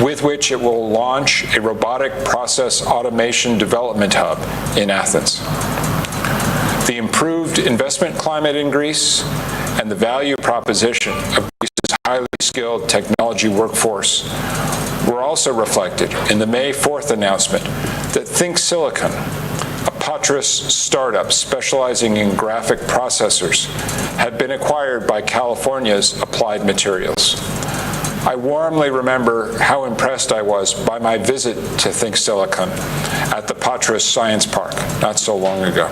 with which it will launch a robotic process automation development hub in Athens. The improved investment climate in Greece and the value proposition of Greece's highly skilled technology workforce were also reflected in the May 4th announcement that Think Silicon, a Patras startup specializing in graphic processors, had been acquired by California's Applied Materials. I warmly remember how impressed I was by my visit to Think Silicon at the Patras Science Park not so long ago.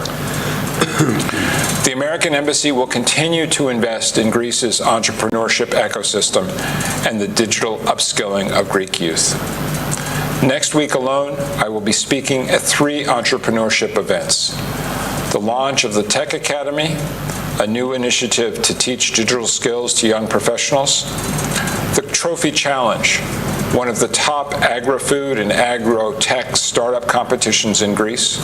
The American Embassy will continue to invest in Greece's entrepreneurship ecosystem and the digital upskilling of Greek youth. Next week alone, I will be speaking at 3 entrepreneurship events: the launch of the Tech Academy, a new initiative to teach digital skills to young professionals; the Trophy Challenge, one of the top agri-food and agro-tech startup competitions in Greece;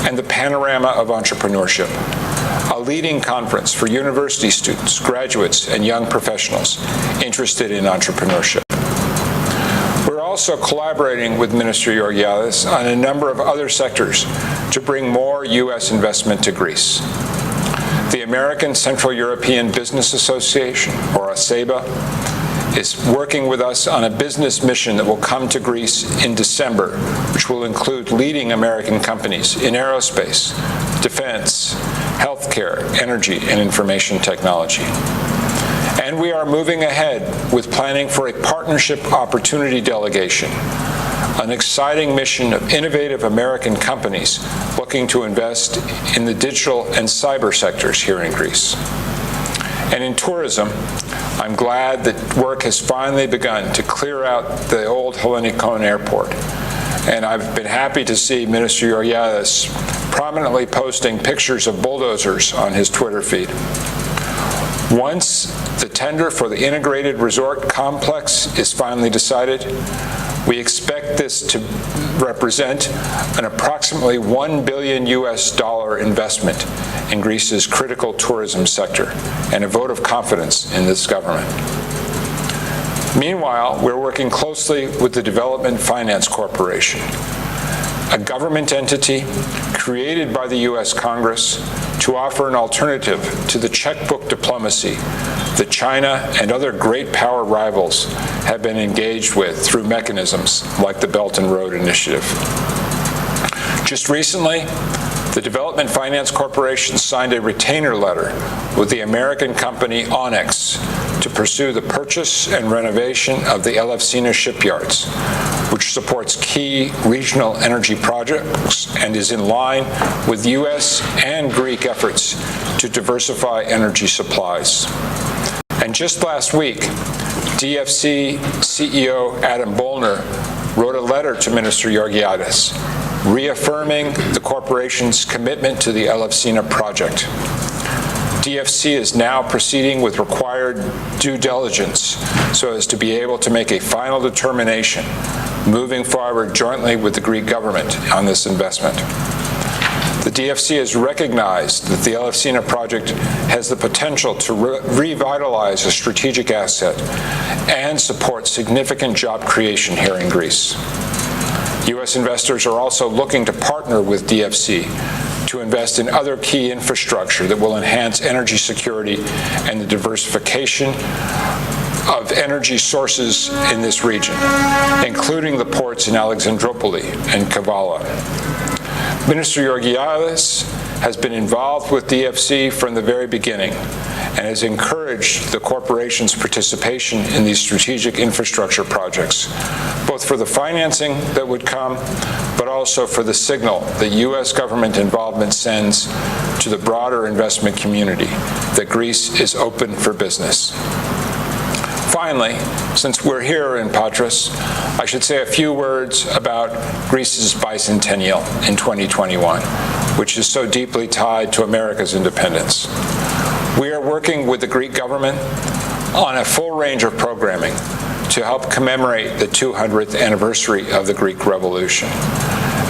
and the Panorama of Entrepreneurship, a leading conference for university students, graduates, and young professionals interested in entrepreneurship. We're also collaborating with Minister Georgiadis on a number of other sectors to bring more U.S. investment to Greece. The American Central European Business Association, or ASEBA, is working with us on a business mission that will come to Greece in December, which will include leading American companies in aerospace, defense, healthcare, energy, and information technology. And we are moving ahead with planning for a partnership opportunity delegation, an exciting mission of innovative American companies looking to invest in the digital and cyber sectors here in Greece. And in tourism, I'm glad that work has finally begun to clear out the old Hellinikon airport. And I've been happy to see Minister Georgiadis prominently posting pictures of bulldozers on his Twitter feed. Once the tender for the integrated resort complex is finally decided, we expect this to represent an approximately $1 billion investment in Greece's critical tourism sector and a vote of confidence in this government. Meanwhile, we're working closely with the Development Finance Corporation, a government entity created by the U.S. Congress to offer an alternative to the checkbook diplomacy that China and other great power rivals have been engaged with through mechanisms like the Belt and Road Initiative. Just recently, the Development Finance Corporation signed a retainer letter with the American company Onyx to pursue the purchase and renovation of the Elefsina shipyards, which supports key regional energy projects and is in line with U.S. and Greek efforts to diversify energy supplies. And just last week, DFC CEO Adam Bollner wrote a letter to Minister Georgiadis, reaffirming the corporation's commitment to the Elefsina project. DFC is now proceeding with required due diligence so as to be able to make a final determination, moving forward jointly with the Greek government on this investment. The DFC has recognized that the Elefsina project has the potential to revitalize a strategic asset and support significant job creation here in Greece. U.S. investors are also looking to partner with DFC to invest in other key infrastructure that will enhance energy security and the diversification of energy sources in this region, including the ports in Alexandroupoli and Kavala. Minister Georgiadis has been involved with DFC from the very beginning and has encouraged the corporation's participation in these strategic infrastructure projects, both for the financing that would come, but also for the signal that U.S. government involvement sends to the broader investment community that Greece is open for business. Finally, since we're here in Patras, I should say a few words about Greece's bicentennial in 2021, which is so deeply tied to America's independence. We are working with the Greek government on a full range of programming to help commemorate the 200th anniversary of the Greek Revolution,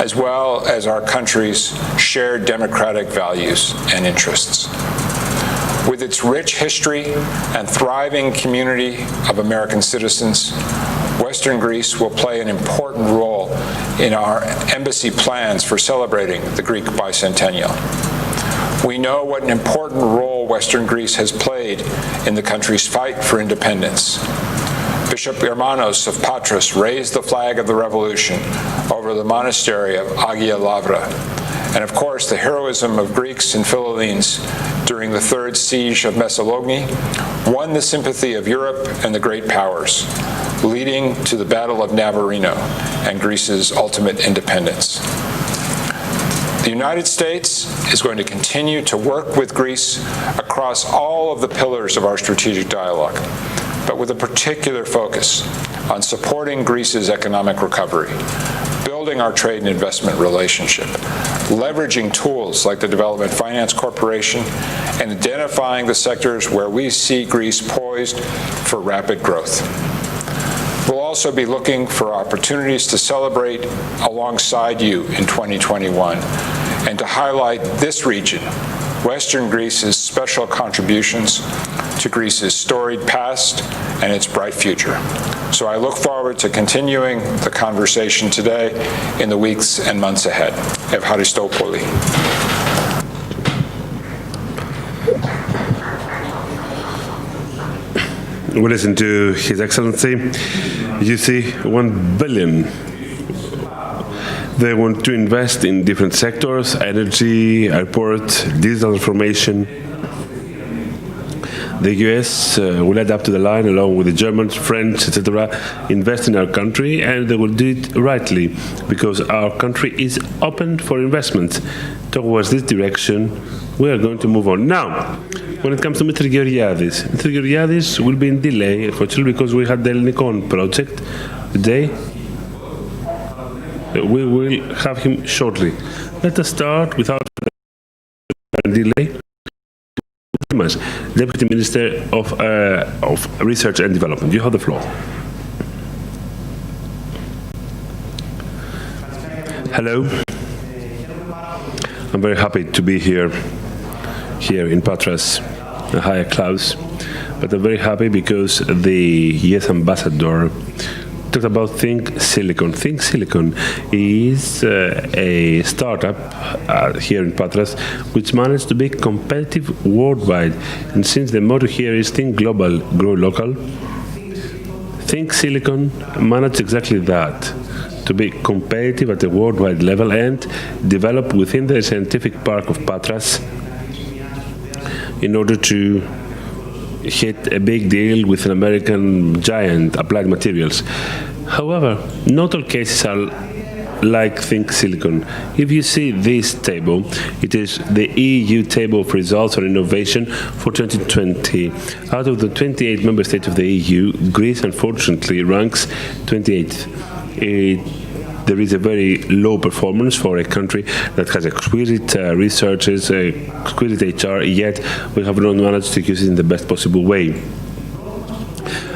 as well as our country's shared democratic values and interests. With its rich history and thriving community of American citizens, Western Greece will play an important role in our embassy plans for celebrating the Greek bicentennial. We know what an important role Western Greece has played in the country's fight for independence. Bishop Germanos of Patras raised the flag of the revolution over the monastery of Agia Lavra. And of course, the heroism of Greeks and Philhellenes during the third siege of Messalogni won the sympathy of Europe and the great powers, leading to the Battle of Navarino and Greece's ultimate independence. The United States is going to continue to work with Greece across all of the pillars of our strategic dialogue, but with a particular focus on supporting Greece's economic recovery, building our trade and investment relationship, leveraging tools like the Development Finance Corporation, and identifying the sectors where we see Greece poised for rapid growth. We'll also be looking for opportunities to celebrate alongside you in 2021 and to highlight this region, Western Greece's special contributions to Greece's storied past and its bright future. So I look forward to continuing the conversation today in the weeks and months ahead. Evharisto poli. We listen to His Excellency. You see, $1 billion. They want to invest in different sectors: energy, airport, digital transformation. The US will add up to the line along with the Germans, French, etc., invest in our country, and they will do it rightly because our country is open for investment. Towards this direction, we are going to move on. Now, when it comes to Mr. Georgiadis will be in delay, unfortunately, because we had the Ellinikon project today. We will have him shortly. Let us start without delay. Deputy Minister of Research and Development. You have the floor. Hello. I'm very happy to be here in Patras, higher clouds. But I'm very happy because the US ambassador talked about Think Silicon. Think Silicon is a startup here in Patras which managed to be competitive worldwide. And since the motto here is Think Global, Grow Local, Think Silicon managed exactly that, to be competitive at a worldwide level and develop within the scientific park of Patras in order to hit a big deal with an American giant, Applied Materials. However, not all cases are like Think Silicon. If you see this table, it is the EU table of results on innovation for 2020. Out of the 28 member states of the EU, Greece unfortunately ranks 28th. There is a very low performance for a country that has exquisite researchers, exquisite HR, yet we have not managed to use it in the best possible way.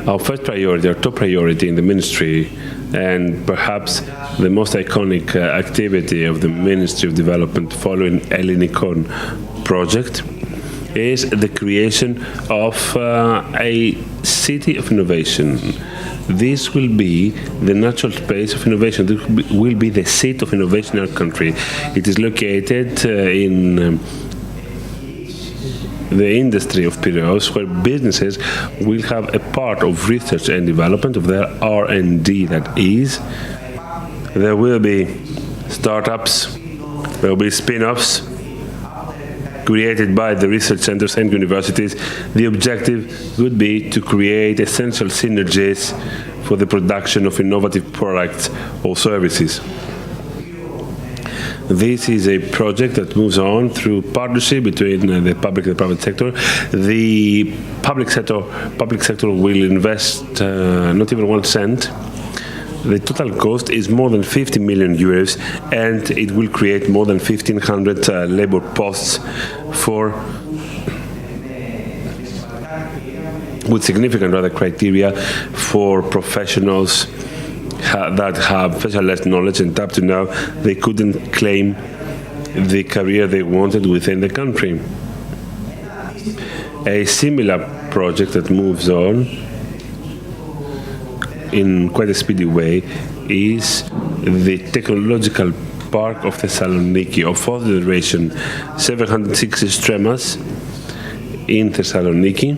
Our first priority, our top priority in the ministry, and perhaps the most iconic activity of the Ministry of Development following Ellinikon project, is the creation of a city of innovation. This will be the natural space of innovation. This will be the seat of innovation in our country. It is located in the industry of Piraeus, where businesses will have a part of research and development of their R&D, that is. There will be startups, there will be spin-offs created by the research centers and universities. The objective would be to create essential synergies for the production of innovative products or services. This is a project that moves on through partnership between the public and the private sector. The public sector will invest not even 1 cent. The total cost is more than 50 million euros, and it will create more than 1,500 labor posts with significant other criteria for professionals that have specialized knowledge, and up to now they couldn't claim the career they wanted within the country. A similar project that moves on in quite a speedy way is the technological park of Thessaloniki, of fourth generation, 760 Stremas in Thessaloniki,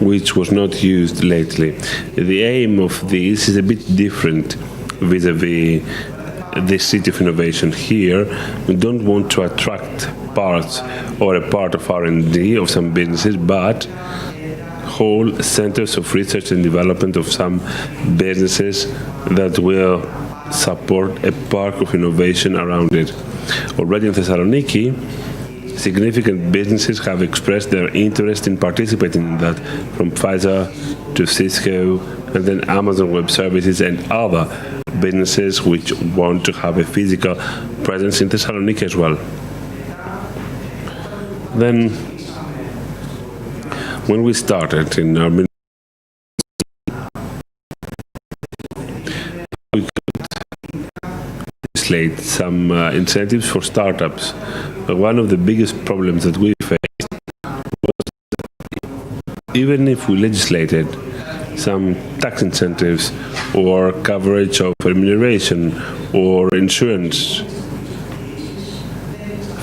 which was not used lately. The aim of this is a bit different vis-a-vis the City of Innovation. Here, we don't want to attract parts or a part of R&D of some businesses, but whole centers of research and development of some businesses that will support a park of innovation around it. Already in Thessaloniki, significant businesses have expressed their interest in participating in that, from Pfizer to Cisco, and then Amazon Web Services and other businesses which want to have a physical presence in Thessaloniki as well. Then, when we started in our ministry, we could legislate some incentives for startups. But one of the biggest problems that we faced was that even if we legislated some tax incentives or coverage of remuneration or insurance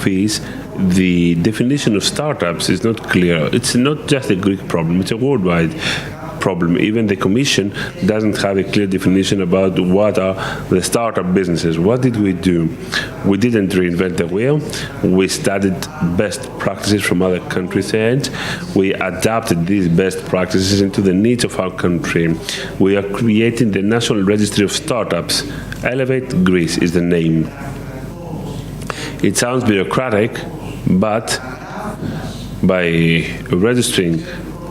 fees, the definition of startups is not clear. It's not just a Greek problem, it's a worldwide problem. Even the Commission doesn't have a clear definition about what are the startup businesses. What did we do? We didn't reinvent the wheel. We studied best practices from other countries and we adapted these best practices into the needs of our country. We are creating the National Registry of Startups. Elevate Greece is the name. It sounds bureaucratic, but by registering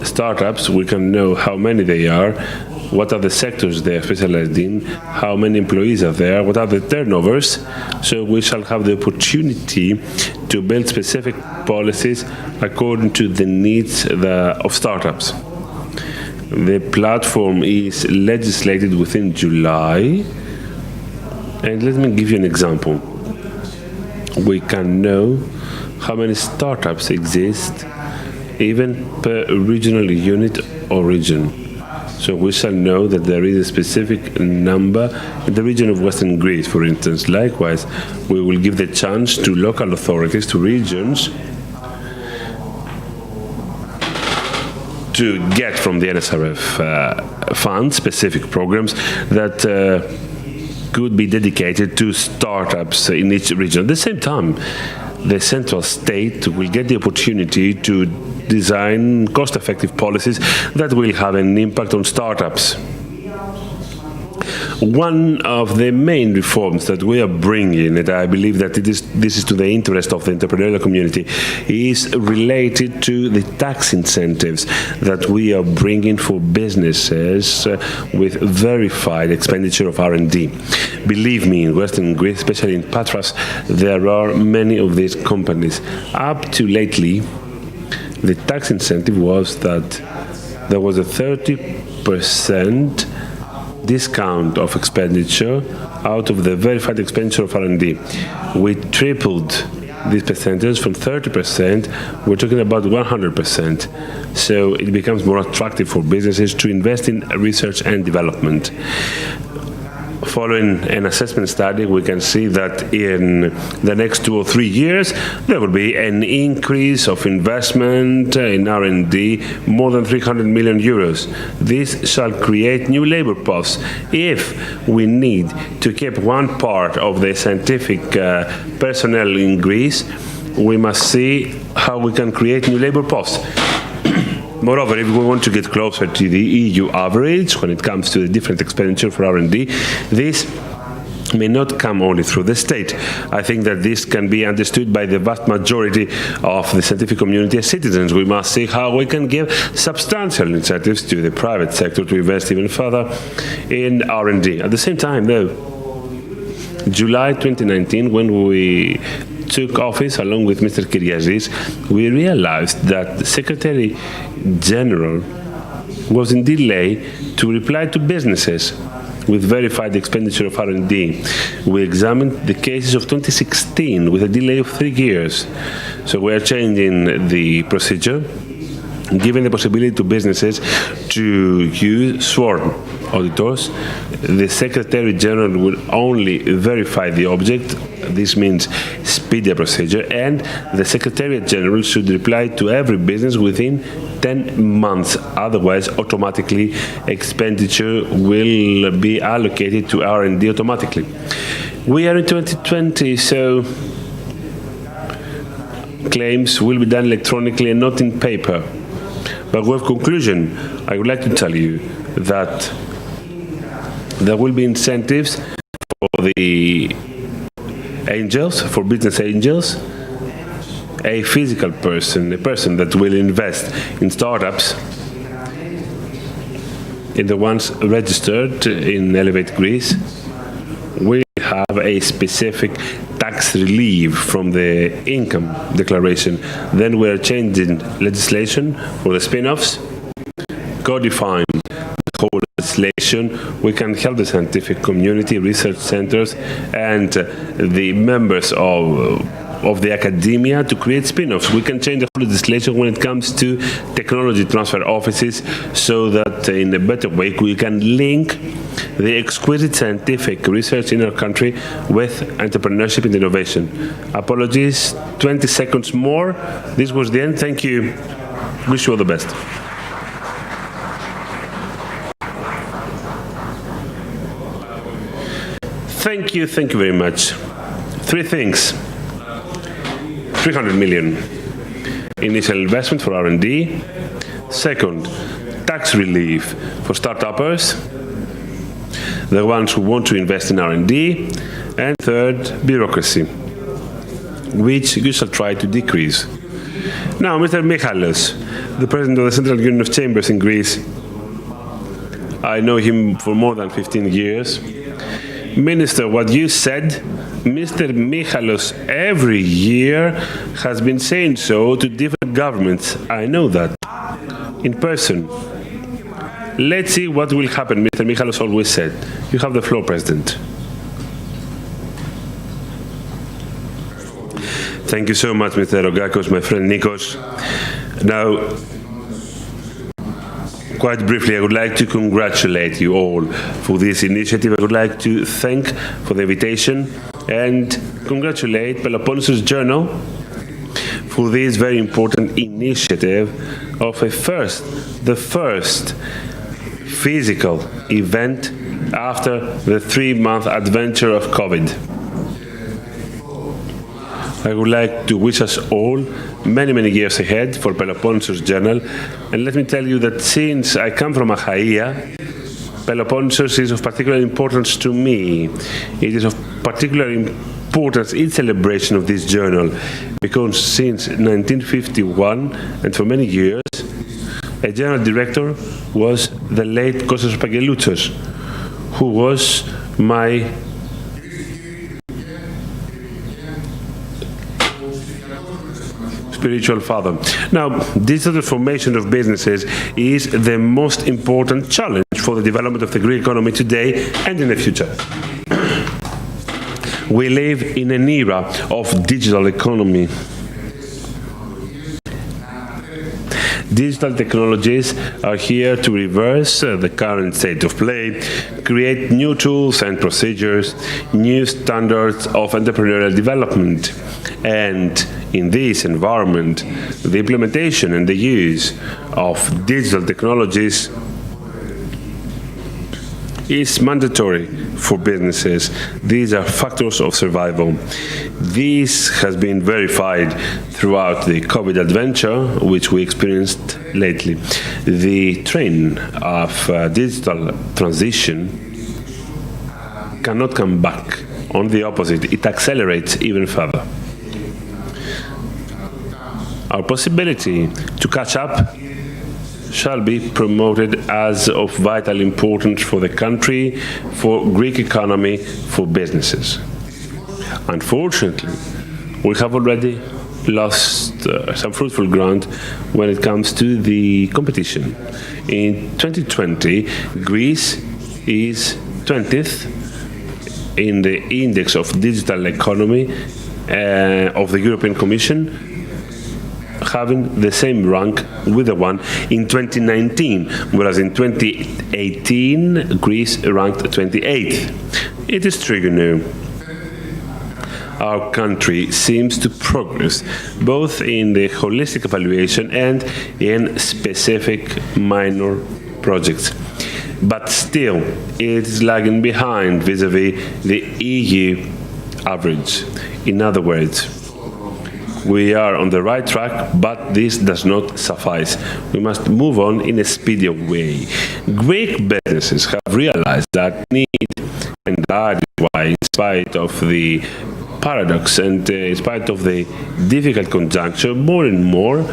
startups, we can know how many they are, what are the sectors they are specialized in, how many employees are there, what are the turnovers, so we shall have the opportunity to build specific policies according to the needs of startups. The platform is legislated within July, and let me give you an example. We can know how many startups exist even per regional unit or region. So we shall know that there is a specific number in the region of Western Greece, for instance. Likewise, we will give the chance to local authorities, to regions, to get from the NSRF funds specific programs that could be dedicated to startups in each region. At the same time, the central state will get the opportunity to design cost-effective policies that will have an impact on startups. One of the main reforms that we are bringing, and I believe that this is to the interest of the entrepreneurial community, is related to the tax incentives that we are bringing for businesses with verified expenditure of R&D. Believe me, in Western Greece, especially in Patras, there are many of these companies. Up to lately, the tax incentive was that there was a 30% discount of expenditure out of the verified expenditure of R&D. We tripled this percentage from 30%, we're talking about 100%. So it becomes more attractive for businesses to invest in research and development. Following an assessment study, we can see that in the next 2 or 3 years, there will be an increase of investment in R&D, more than 300 million euros. This shall create new labor posts. If we need to keep one part of the scientific personnel in Greece, we must see how we can create new labor posts. Moreover, if we want to get closer to the EU average when it comes to the different expenditure for R&D, this may not come only through the state. I think that this can be understood by the vast majority of the scientific community as citizens. We must see how we can give substantial incentives to the private sector to invest even further in R&D. At the same time, though, July 2019, when we took office along with Mr. Kyriazis, we realized that the Secretary General was in delay to reply to businesses with verified expenditure of R&D. We examined the cases of 2016 with a delay of 3 years. So we are changing the procedure. giving the possibility to businesses to use sworn auditors. The Secretary General will only verify the object. This means speedier procedure, and the Secretariat General should reply to every business within 10 months. Otherwise, automatically expenditure will be allocated to R&D automatically. We are in 2020, so claims will be done electronically and not in paper. By way of conclusion, I would like to tell you that there will be incentives for the angels, for business angels, a physical person, a person that will invest in startups, in the ones registered in Elevate Greece, will have a specific tax relief from the income declaration. Then we are changing legislation for the spin-offs, codifying the whole legislation. We can help the scientific community, research centers, and the members of the academia to create spin-offs. We can change the whole legislation when it comes to technology transfer offices so that in a better way we can link the exquisite scientific research in our country with entrepreneurship and innovation. Apologies, 20 seconds more. This was the end. Thank you. Wish you all the best. Thank you very much. Three things. 300 million initial investment for R&D. Second, tax relief for start-uppers, the ones who want to invest in R&D. And third, bureaucracy, which you shall try to decrease. Now, Mr. Michalos, the president of the Central Union of Chambers in Greece, I know him for more than 15 years. Minister, what you said, Mr. Michalos every year has been saying so to different governments. I know that, in person. Let's see what will happen, Mr. Michalos always said. You have the floor, President. Thank you so much, Mr. Rogakos, my friend Nikos. Now, quite briefly, I would like to congratulate you all for this initiative. I would like to thank for the invitation and congratulate Peloponnesus Journal for this very important initiative of the first physical event after the 3-month adventure of COVID. I would like to wish us all many, many years ahead for Peloponnesus Journal. And let me tell you that since I come from Achaia, Peloponnesus is of particular importance to me. It is of particular importance in celebration of this journal, because since 1951, and for many years, a general director was the late Kostas Pangeloutsos, who was my spiritual father. Now, digital transformation of businesses is the most important challenge for the development of the Greek economy today and in the future. We live in an era of digital economy. Digital technologies are here to reverse the current state of play, create new tools and procedures, new standards of entrepreneurial development. And in this environment, the implementation and the use of digital technologies is mandatory for businesses. These are factors of survival. This has been verified throughout the COVID adventure, which we experienced lately. The train of digital transition cannot come back. On the opposite, it accelerates even further. Our possibility to catch up shall be promoted as of vital importance for the country, for Greek economy, for businesses. Unfortunately, we have already lost some fruitful ground when it comes to the competition. In 2020, Greece is 20th in the index of digital economy of the European Commission, having the same rank with the one in 2019, whereas in 2018, Greece ranked 28th. It is true, our country seems to progress both in the holistic evaluation and in specific minor projects. But still, it is lagging behind vis-à-vis the EU average. In other words, we are on the right track, but this does not suffice. We must move on in a speedier way. Greek businesses have realized that need, and that is why, in spite of the paradox and in spite of the difficult conjuncture, more and more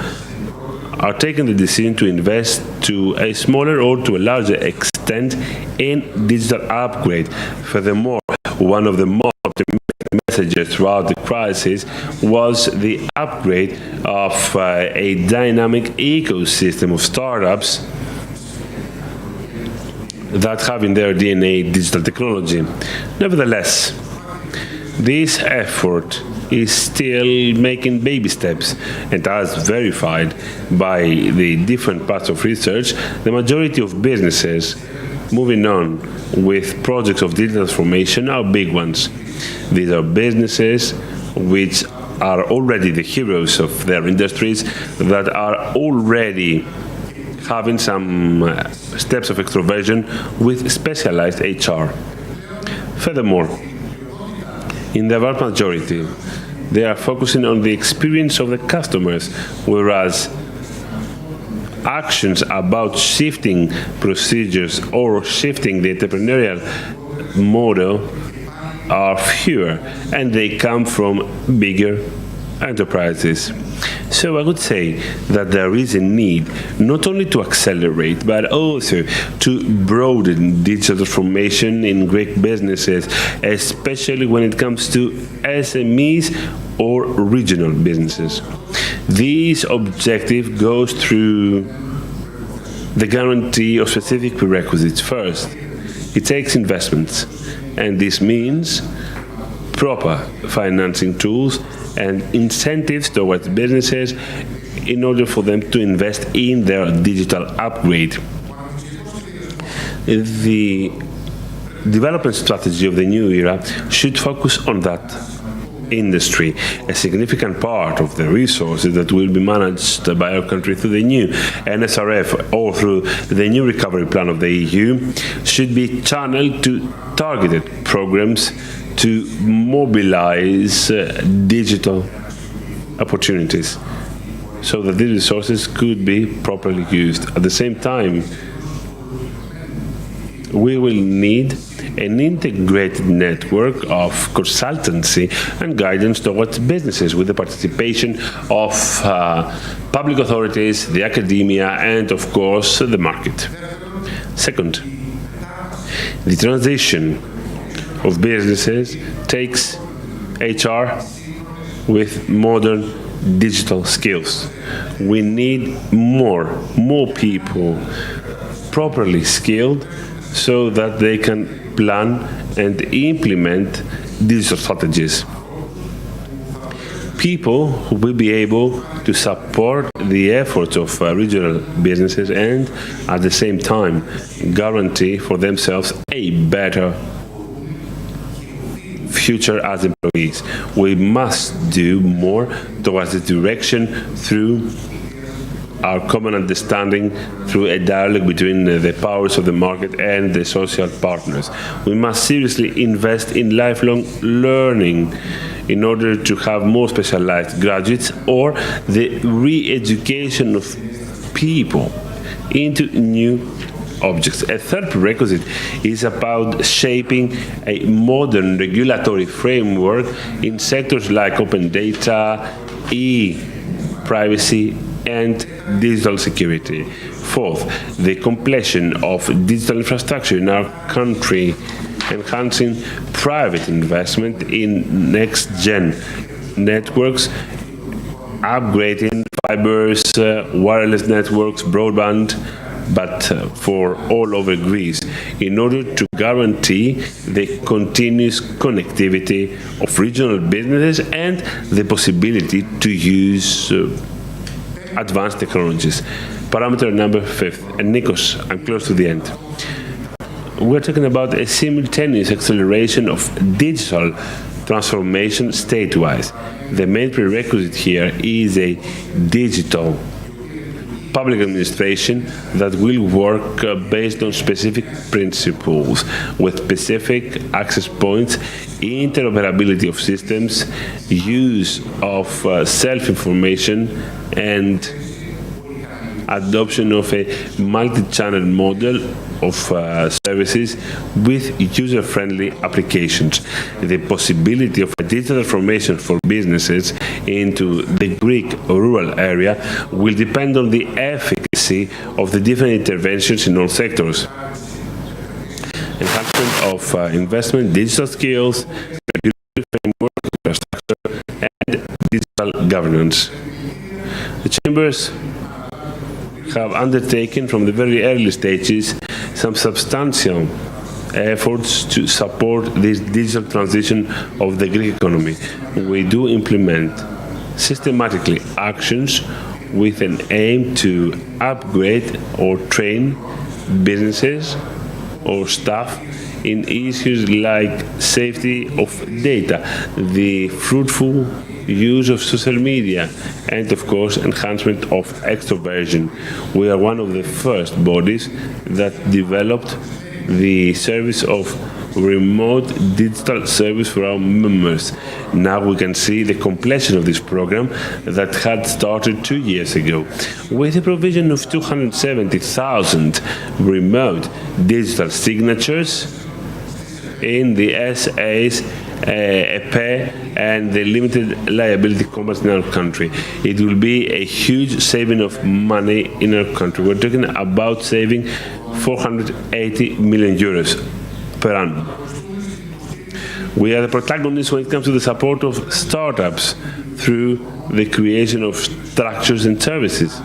are taking the decision to invest to a smaller or to a larger extent in digital upgrade. Furthermore, one of the most optimistic messages throughout the crisis was the upgrade of a dynamic ecosystem of startups that have in their DNA digital technology. Nevertheless, this effort is still making baby steps, and as verified by the different parts of research, the majority of businesses moving on with projects of digital transformation are big ones. These are businesses which are already the heroes of their industries, that are already having some steps of extroversion with specialized HR. Furthermore, in the vast majority, they are focusing on the experience of the customers, whereas actions about shifting procedures or shifting the entrepreneurial model are fewer, and they come from bigger enterprises. So I would say that there is a need not only to accelerate, but also to broaden digital transformation in Greek businesses, especially when it comes to SMEs or regional businesses. This objective goes through the guarantee of specific prerequisites. First, it takes investments, and this means proper financing tools and incentives towards businesses in order for them to invest in their digital upgrade. The development strategy of the new era should focus on that industry. A significant part of the resources that will be managed by our country through the new NSRF or through the new recovery plan of the EU should be channeled to targeted programs to mobilize digital opportunities so that these resources could be properly used. At the same time, we will need an integrated network of consultancy and guidance towards businesses with the participation of public authorities, the academia, and of course the market. Second, the transition of businesses takes HR with modern digital skills. We need more people properly skilled so that they can plan and implement digital strategies. People who will be able to support the efforts of regional businesses and at the same time guarantee for themselves a better future as employees. We must do more towards the direction through our common understanding, through a dialogue between the powers of the market and the social partners. We must seriously invest in lifelong learning in order to have more specialized graduates or the re-education of people into new objects. A third prerequisite is about shaping a modern regulatory framework in sectors like open data, e-privacy, and digital security. Fourth, the completion of digital infrastructure in our country, enhancing private investment in next-gen networks, upgrading fibers, wireless networks, broadband, but for all over Greece, in order to guarantee the continuous connectivity of regional businesses and the possibility to use advanced technologies. Parameter number 5. And Nikos, I'm close to the end. We're talking about a simultaneous acceleration of digital transformation statewide. The main prerequisite here is a digital public administration that will work based on specific principles with specific access points, interoperability of systems, use of self-information, and adoption of a multi-channel model of services with user-friendly applications. The possibility of a digital transformation for businesses into the Greek rural area will depend on the efficacy of the different interventions in all sectors. Enhancement of investment, digital skills, regulatory framework, infrastructure, and digital governance. The chambers have undertaken from the very early stages some substantial efforts to support this digital transition of the Greek economy. We do implement systematically actions with an aim to upgrade or train businesses or staff in issues like safety of data, the fruitful use of social media, and of course enhancement of extroversion. We are one of the first bodies that developed the service of remote digital service for our members. Now we can see the completion of this program that had started 2 years ago with the provision of 270,000 remote digital signatures in the SAs, EPE, and the limited liability companies in our country. It will be a huge saving of money in our country. We're talking about saving 480 million euros per annum. We are the protagonists when it comes to the support of startups through the creation of structures and services.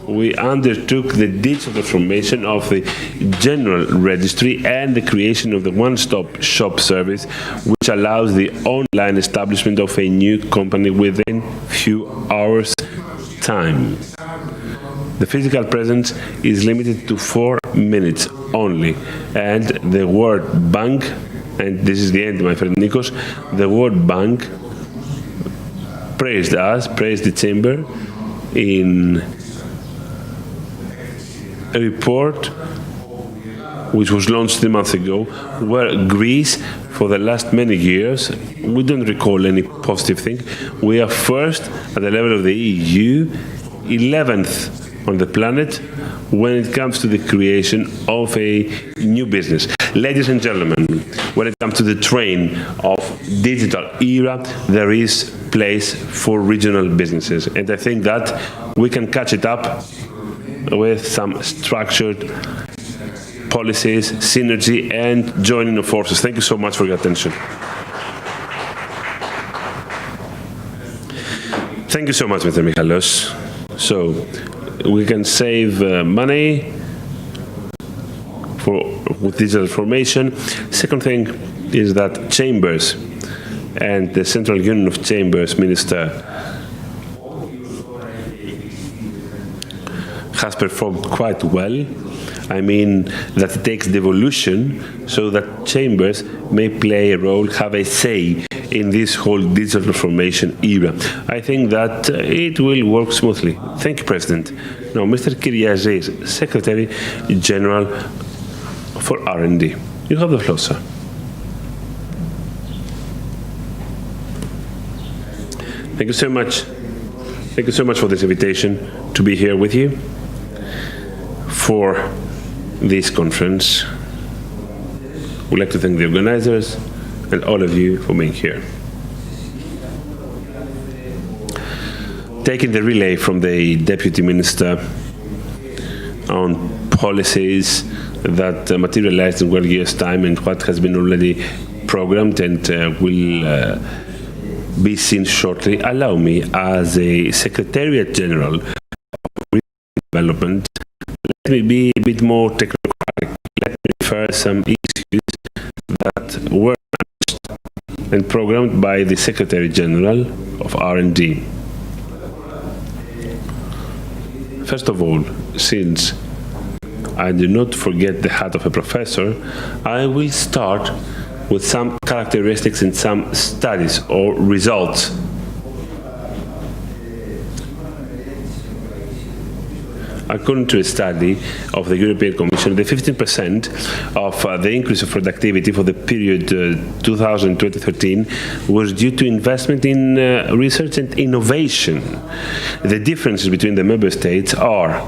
We undertook the digital transformation of the general registry and the creation of the one-stop shop service, which allows the online establishment of a new company within few hours' time. The physical presence is limited to 4 minutes only, and the World Bank, and this is the end, my friend Nikos, the World Bank praised us, praised the chamber in a report which was launched 3 months ago, where Greece, for the last many years, we don't recall any positive thing. We are first at the level of the EU, 11th on the planet when it comes to the creation of a new business. Ladies and gentlemen, when it comes to the train of digital era, there is place for regional businesses. And I think that we can catch it up with some structured policies, synergy, and joining of forces. Thank you so much for your attention. Thank you so much, Mr. Michalos. So, we can save money with digital transformation. Second thing is that chambers and the Central Union of Chambers Minister has performed quite well. I mean that it takes devolution so that chambers may play a role, have a say in this whole digital transformation era. I think that it will work smoothly. Thank you, President. Now, Mr. Kyriazis, Secretary General for R&D. You have the floor, sir. Thank you so much. Thank you so much for this invitation to be here with you for this conference. We'd like to thank the organizers and all of you for being here. Taking the relay from the Deputy Minister on policies that materialized in 1 year's time and what has been already programmed and will be seen shortly, allow me, as a Secretariat General of Development, let me be a bit more technocratic. Let me refer some issues that were and programmed by the Secretary General of R&D. First of all, since I do not forget the hat of a professor, I will start with some characteristics in some studies or results. According to a study of the European Commission, the 15% of the increase of productivity for the period 2013 was due to investment in research and innovation. The differences between the member states are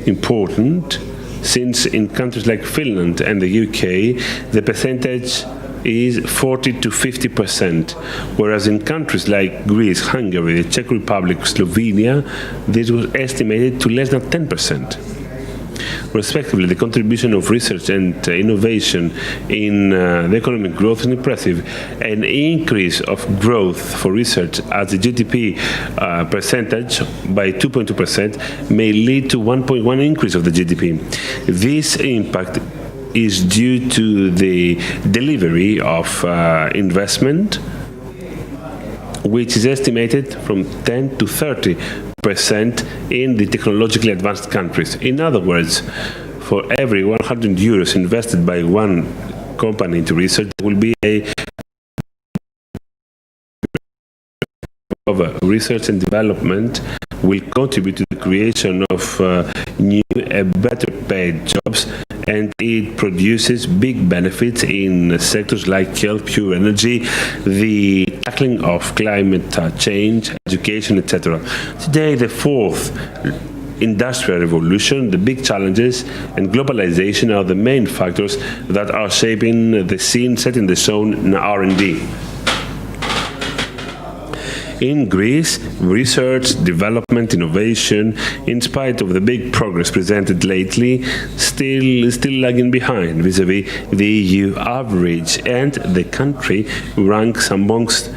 important, since in countries like Finland and the UK, the percentage is 40 to 50%, whereas in countries like Greece, Hungary, the Czech Republic, Slovenia, this was estimated to less than 10%. Respectively, the contribution of research and innovation in the economic growth is impressive. An increase of growth for research as a GDP percentage by 2.2% may lead to 1.1 increase of the GDP. This impact is due to the delivery of investment, which is estimated from 10 to 30% in the technologically advanced countries. In other words, for every 100 euros invested by one company into research, there will be a of research and development will contribute to the creation of new and better paid jobs, and it produces big benefits in sectors like health, pure energy, the tackling of climate change, education, etc. Today, the fourth industrial revolution, the big challenges, and globalization are the main factors that are shaping the scene, setting the tone in R&D. In Greece, research, development, innovation, in spite of the big progress presented lately, still lagging behind vis-à-vis the EU average, and the country ranks amongst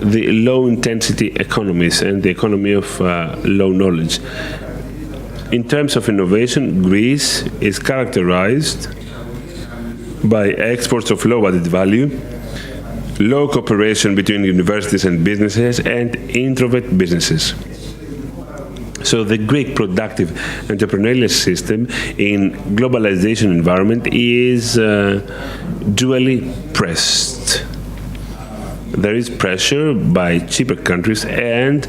the low-intensity economies and the economy of low knowledge. In terms of innovation, Greece is characterized by exports of low added value, low cooperation between universities and businesses, and introvert businesses. So the Greek productive entrepreneurial system in globalization environment is dually pressed. There is pressure by cheaper countries and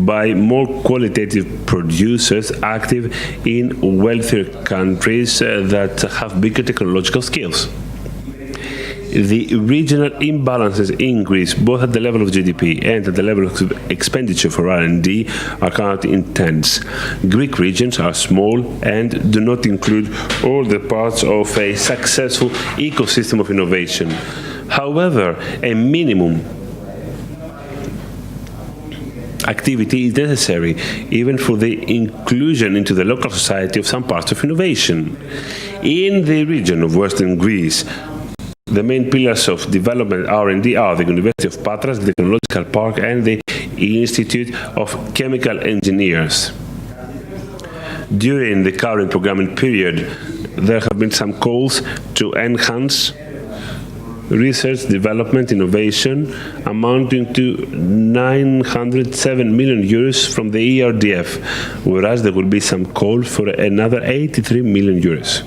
by more qualitative producers active in wealthier countries that have bigger technological skills. The regional imbalances in Greece, both at the level of GDP and at the level of expenditure for R&D, are currently intense. Greek regions are small and do not include all the parts of a successful ecosystem of innovation. However, a minimum activity is necessary even for the inclusion into the local society of some parts of innovation. In the region of Western Greece, the main pillars of development R&D are the University of Patras, the Technological Park, and the Institute of Chemical Engineers. During the current programming period, there have been some calls to enhance research, development, innovation, amounting to 907 million euros from the ERDF, whereas there will be some calls for another 83 million euros.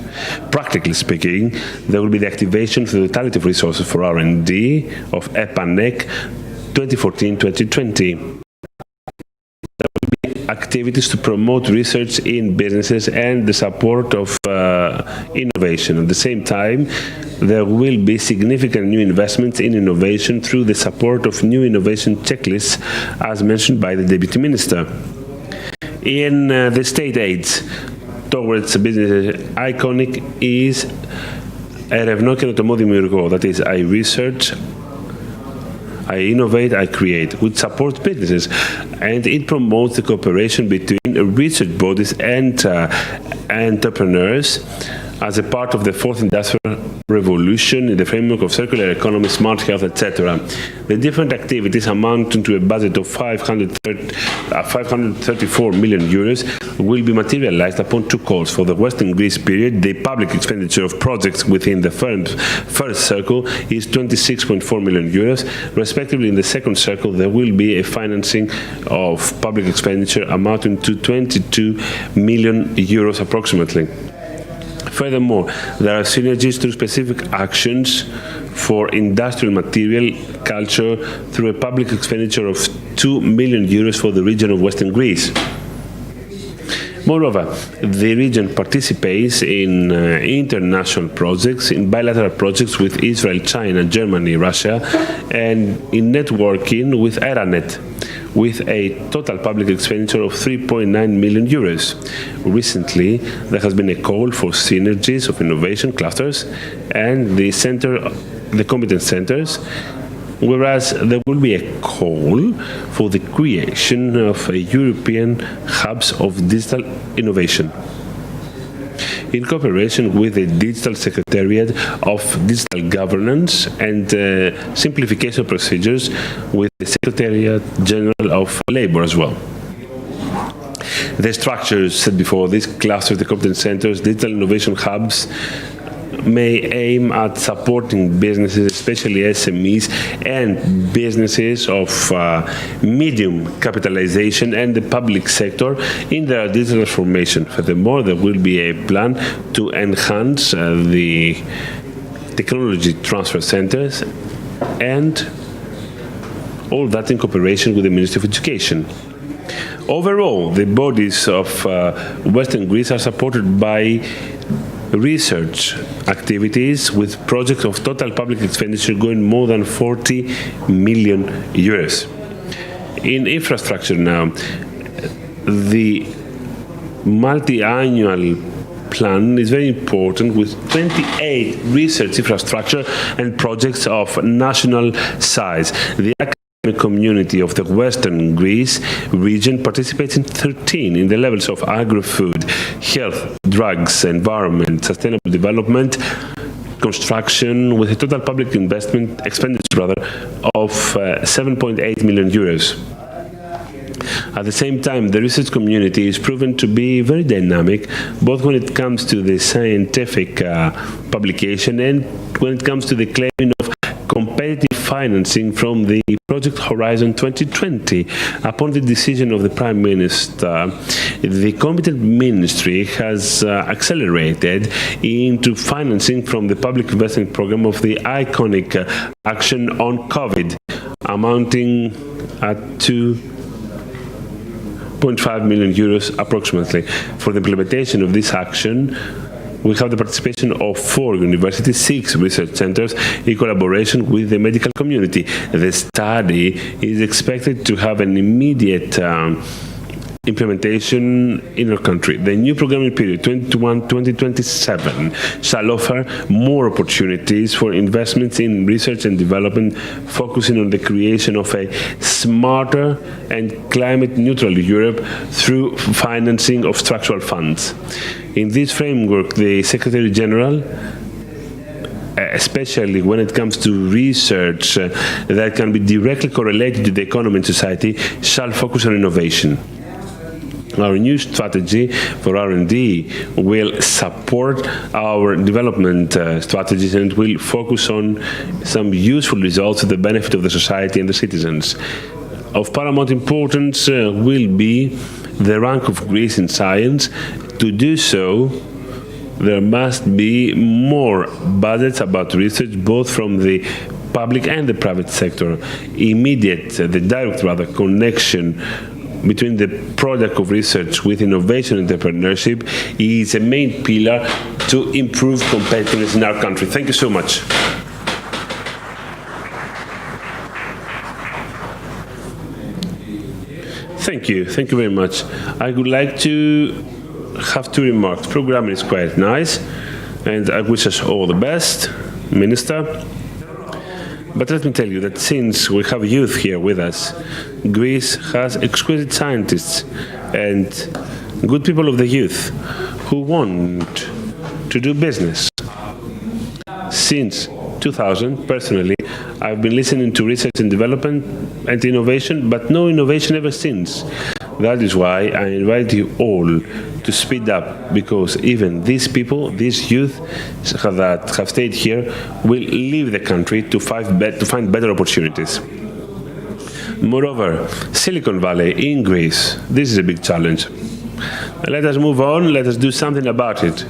Practically speaking, there will be the activation of the totality of resources for R&D of EPANEC 2014-2020. There will be activities to promote research in businesses and the support of innovation. At the same time, there will be significant new investments in innovation through the support of new innovation checklists, as mentioned by the Deputy Minister. In the state aids towards business, iconic is ερευνώ καινοτομώ δημιουργώ, that is, I research, I innovate, I create, which supports businesses, and it promotes the cooperation between research bodies and entrepreneurs, as a part of the fourth industrial revolution in the framework of circular economy, smart health, etc. The different activities amounting to a budget of 534 million euros will be materialized upon two calls. For the Western Greece period, the public expenditure of projects within the first circle is 26.4 million euros. Respectively, in the second circle, there will be a financing of public expenditure amounting to 22 million euros approximately. Furthermore, there are synergies through specific actions for industrial material culture through a public expenditure of 2 million euros for the region of Western Greece. Moreover, the region participates in international projects, in bilateral projects with Israel, China, Germany, Russia, and in networking with Eranet, with a total public expenditure of 3.9 million euros. Recently, there has been a call for synergies of innovation clusters and the competence centers, whereas there will be a call for the creation of European hubs of digital innovation, in cooperation with the Digital Secretariat of Digital Governance and Simplification Procedures with the Secretariat General of Labour as well. The structures set before these clusters, the competence centers, digital innovation hubs, may aim at supporting businesses, especially SMEs and businesses of medium capitalization and the public sector in their digital transformation. Furthermore, there will be a plan to enhance the technology transfer centers, and all that in cooperation with the Ministry of Education. Overall, the bodies of Western Greece are supported by research activities with projects of total public expenditure going more than 40 million euros. In infrastructure now, the multi-annual plan is very important, with 28 research infrastructure and projects of national size. The academic community of the Western Greece region participates in 13 in the levels of agri-food, health, drugs, environment, sustainable development, construction, with a total public expenditure of 7.8 million euros. At the same time, the research community is proven to be very dynamic, both when it comes to the scientific publication and when it comes to the claiming of competitive financing from the Project Horizon 2020. Upon the decision of the Prime Minister, the competent ministry has accelerated into financing from the public investment program of the iconic action on COVID, amounting at 2.5 million euros approximately. For the implementation of this action, we have the participation of 4 universities, 6 research centers in collaboration with the medical community. The study is expected to have an immediate implementation in our country. The new programming period, 2021-2027, shall offer more opportunities for investments in research and development, focusing on the creation of a smarter and climate-neutral Europe through financing of structural funds. In this framework, the Secretary General, especially when it comes to research that can be directly correlated to the economy and society, shall focus on innovation. Our new strategy for R&D will support our development strategies and will focus on some useful results to the benefit of the society and the citizens. Of paramount importance will be the rank of Greece in science. To do so, there must be more budgets about research, both from the public and the private sector. The direct connection between the product of research with innovation and entrepreneurship is a main pillar to improve competitiveness in our country. Thank you so much. Thank you very much. I would like to have 2 remarks. Programming is quite nice, and I wish us all the best, Minister. But let me tell you that since we have youth here with us, Greece has exquisite scientists and good people of the youth who want to do business. Since 2000, personally, I've been listening to research and development and innovation, but no innovation ever since. That is why I invite you all to speed up, because even these people, these youth that have stayed here, will leave the country to find better opportunities. Moreover, Silicon Valley in Greece, this is a big challenge. Let us move on, let us do something about it,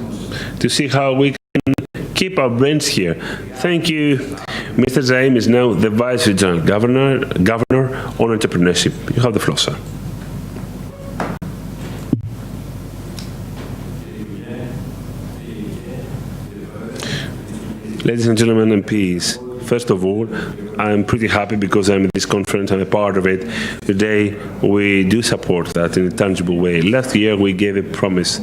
to see how we can keep our brains here. Thank you. Mr. Zaim is now the Vice Regional Governor on Entrepreneurship. You have the floor, sir. Ladies and gentlemen, MPs, first of all, I'm pretty happy because I'm in this conference, I'm a part of it. Today, we do support that in a tangible way. Last year, we gave a promise.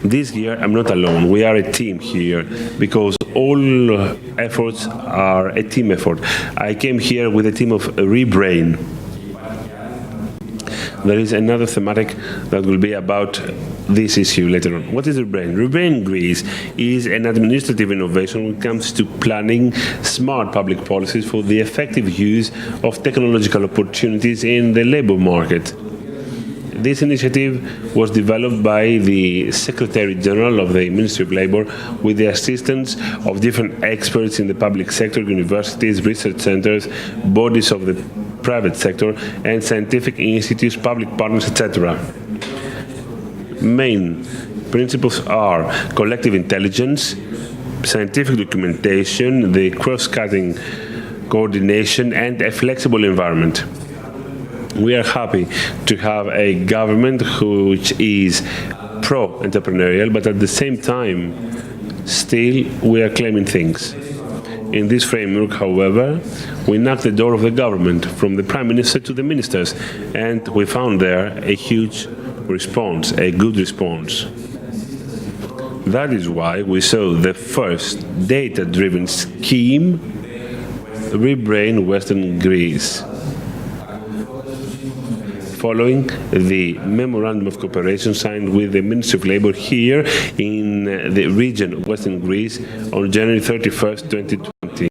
This year, I'm not alone. We are a team here because all efforts are a team effort. I came here with a team of Rebrain. There is another thematic that will be about this issue later on. What is Rebrain? Rebrain Greece is an administrative innovation when it comes to planning smart public policies for the effective use of technological opportunities in the labor market. This initiative was developed by the Secretary General of the Ministry of Labor with the assistance of different experts in the public sector, universities, research centers, bodies of the private sector, and scientific institutes, public partners, etc. Main principles are collective intelligence, scientific documentation, the cross-cutting coordination, and a flexible environment. We are happy to have a government which is pro-entrepreneurial, but at the same time, still we are claiming things. In this framework, however, we knocked the door of the government, from the Prime Minister to the ministers, and we found there a huge response, a good response. That is why we saw the first data-driven scheme, Rebrain Western Greece. Following the Memorandum of Cooperation signed with the Ministry of Labor here in the region of Western Greece on January 31st, 2020.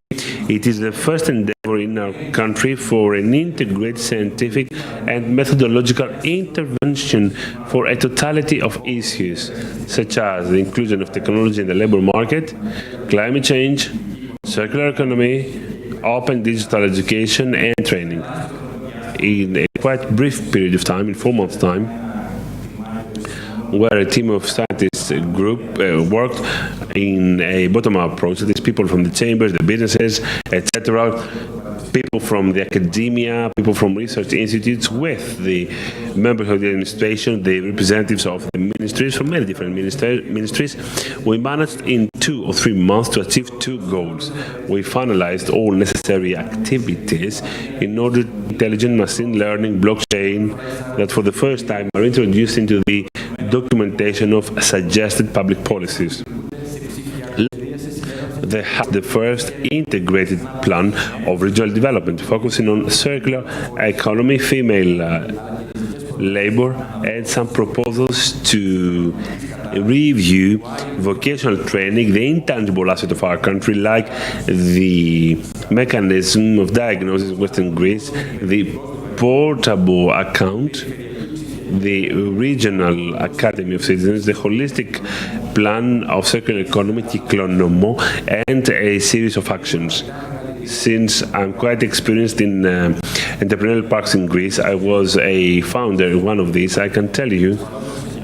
It is the first endeavor in our country for an integrated scientific and methodological intervention for a totality of issues, such as the inclusion of technology in the labor market, climate change, circular economy, open digital education and training. In a quite brief period of time, in 4 months' time, where a team of scientists group worked in a bottom-up approach. These people from the chambers, the businesses, etc., people from the academia, people from research institutes, with the members of the administration, the representatives of the ministries, from many different ministries. We managed in 2 or 3 months to achieve 2 goals. We finalized all necessary activities in order to intelligent machine learning, blockchain, that for the first time are introduced into the documentation of suggested public policies. They have the first integrated plan of regional development, focusing on circular economy, female labor, and some proposals to review vocational training, the intangible asset of our country, like the mechanism of diagnosis in Western Greece, the portable account, the regional academy of citizens, the holistic plan of circular economy, Kiklonomo, and a series of actions. Since I'm quite experienced in entrepreneurial parks in Greece, I was a founder in one of these, I can tell you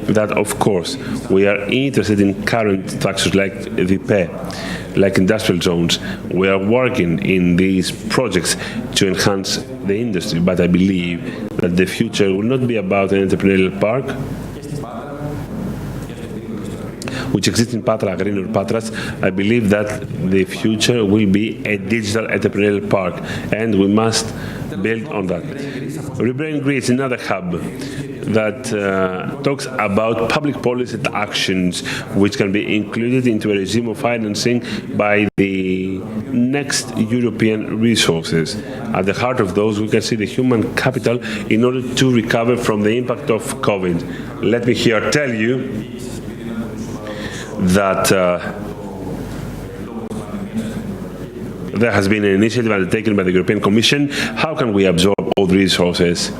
that, of course, we are interested in current structures like VP, like industrial zones. We are working in these projects to enhance the industry, but I believe that the future will not be about an entrepreneurial park, which exists in Patra, Green or Patras. I believe that the future will be a digital entrepreneurial park, and we must build on that. Rebrain Greece, another hub that talks about public policy actions which can be included into a regime of financing by the next European resources. At the heart of those, we can see the human capital in order to recover from the impact of COVID. Let me here tell you that there has been an initiative undertaken by the European Commission. How can we absorb all the resources?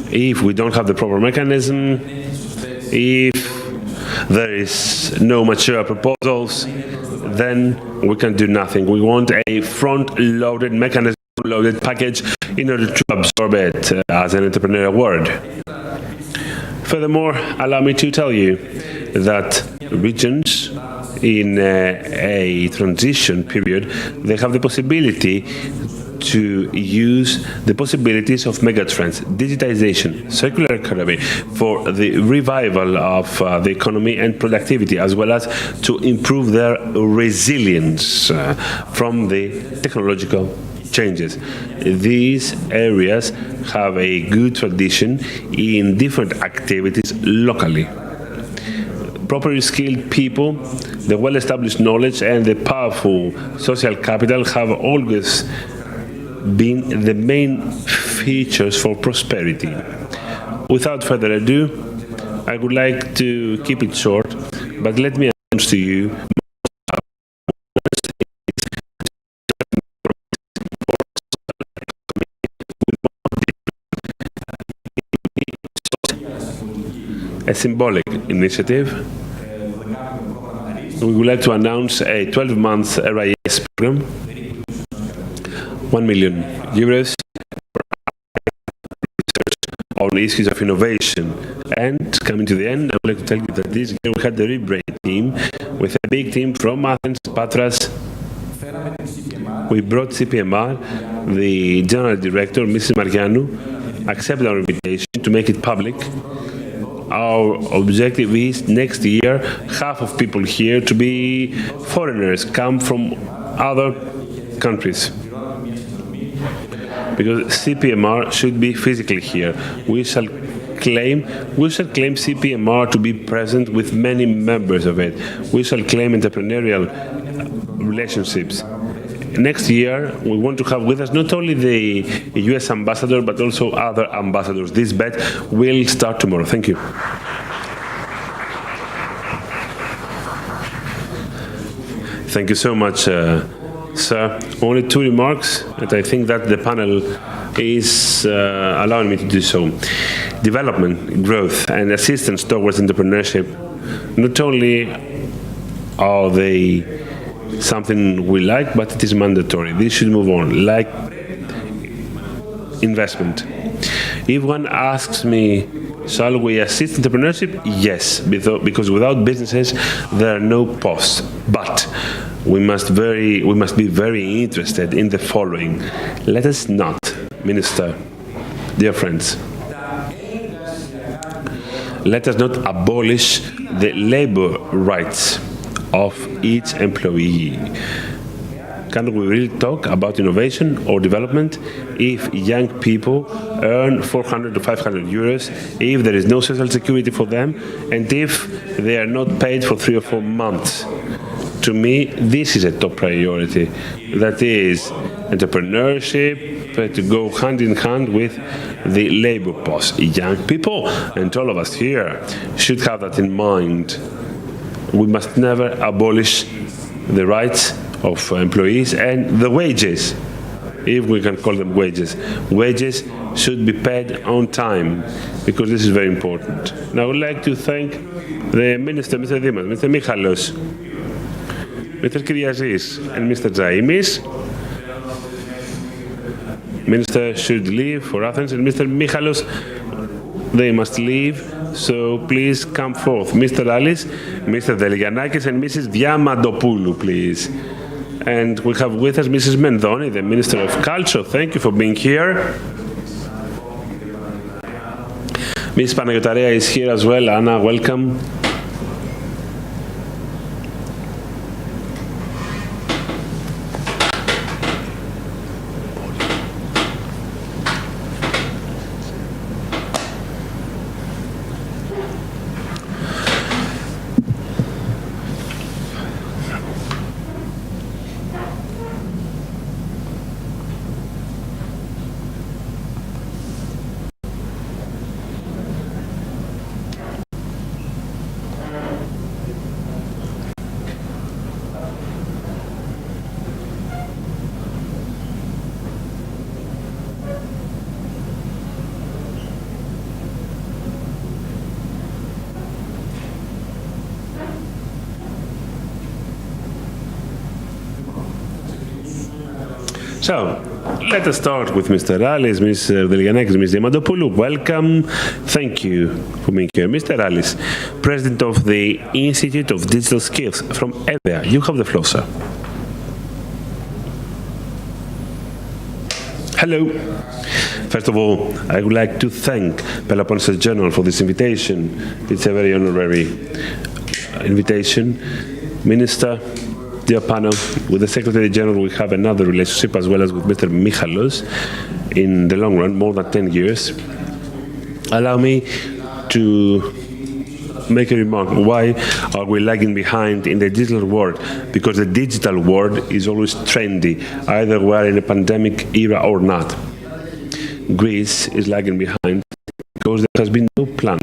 If we don't have the proper mechanism, if there is no mature proposals, then we can do nothing. We want a front-loaded mechanism, loaded package in order to absorb it as an entrepreneurial world. Furthermore, allow me to tell you that regions in a transition period, they have the possibility to use the possibilities of megatrends, digitization, circular economy, for the revival of the economy and productivity, as well as to improve their resilience from the technological changes. These areas have a good tradition in different activities locally. Properly skilled people, the well-established knowledge, and the powerful social capital have always been the main features for prosperity. Without further ado, I would like to keep it short, but let me announce to you a symbolic initiative. We would like to announce a 12-month RIS program, 1 million euros for research on issues of innovation. And coming to the end, I would like to tell you that this year we had the Rebrain team with a big team from Athens, Patras. We brought CPMR, the general director, Mrs. Marianou, accepted our invitation to make it public. Our objective is next year, half of people here to be foreigners, come from other countries. Because CPMR should be physically here. We shall claim CPMR to be present with many members of it. We shall claim entrepreneurial relationships. Next year, we want to have with us not only the US ambassador, but also other ambassadors. This bet will start tomorrow. Thank you. Thank you so much, sir. Only 2 remarks, and I think that the panel is allowing me to do so. Development, growth, and assistance towards entrepreneurship, not only are they something we like, but it is mandatory. This should move on, like investment. If one asks me, shall we assist entrepreneurship? Yes, because without businesses, there are no posts. But we must be very interested in the following. Let us not, Minister, dear friends, let us not abolish the labor rights of each employee. Can we really talk about innovation or development if young people earn 400 to 500 euros, if there is no social security for them, and if they are not paid for 3 or 4 months? To me, this is a top priority. That is entrepreneurship to go hand in hand with the labor post. Young people, and all of us here, should have that in mind. We must never abolish the rights of employees and the wages, if we can call them wages. Wages should be paid on time, because this is very important. Now I would like to thank the Minister, Mr. Dimas, Mr. Michalos, Mr. Kyriazis, and Mr. Zaimis. Minister should leave for Athens, and Mr. Michalos, they must leave. So please come forth. Mr. Alice, Mr. Deliganakis, and Mrs. Diamandopoulou, please. And we have with us Mrs. Mendoni, the Minister of Culture. Thank you for being here. Ms. Panagiotaria is here as well. Anna, welcome. So, let us start with Mr. Rallis, Ms. Delianakis, Ms. Diamantopoulou. Welcome. Thank you for being here. Mr. Rallis, President of the Institute of Digital Skills from EVEA. You have the floor, sir. Hello. First of all, I would like to thank Peloponnesus Journal for this invitation. It's a very honorary invitation. Minister, dear panel, with the Secretary General we have another relationship as well as with Mr. Michalos in the long run, more than 10 years. Allow me to make a remark. Why are we lagging behind in the digital world? Because the digital world is always trendy, either we're in a pandemic era or not. Greece is lagging behind because there has been no plan.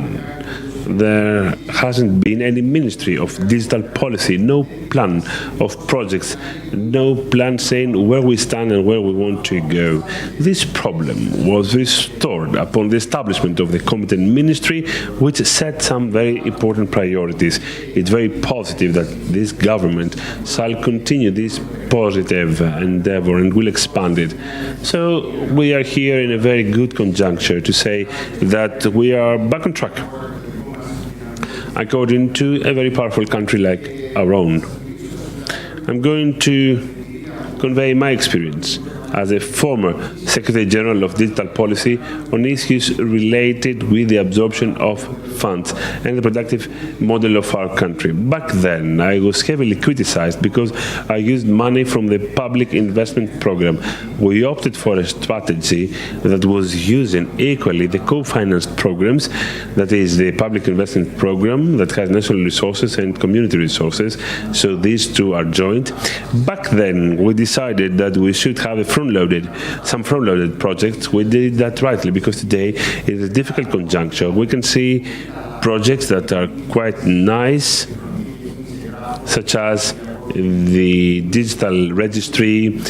There hasn't been any Ministry of Digital Policy, no plan of projects, no plan saying where we stand and where we want to go. This problem was restored upon the establishment of the competent ministry, which set some very important priorities. It's very positive that this government shall continue this positive endeavor and will expand it. So we are here in a very good conjuncture to say that we are back on track, according to a very powerful country like our own. I'm going to convey my experience as a former Secretary General of Digital Policy on issues related with the absorption of funds and the productive model of our country. Back then, I was heavily criticized because I used money from the public investment program. We opted for a strategy that was using equally the co-financed programs, that is the public investment program that has national resources and community resources, so these two are joint. Back then, we decided that we should have some front-loaded projects. We did that rightly because today it is a difficult conjuncture. We can see projects that are quite nice, such as the digital registry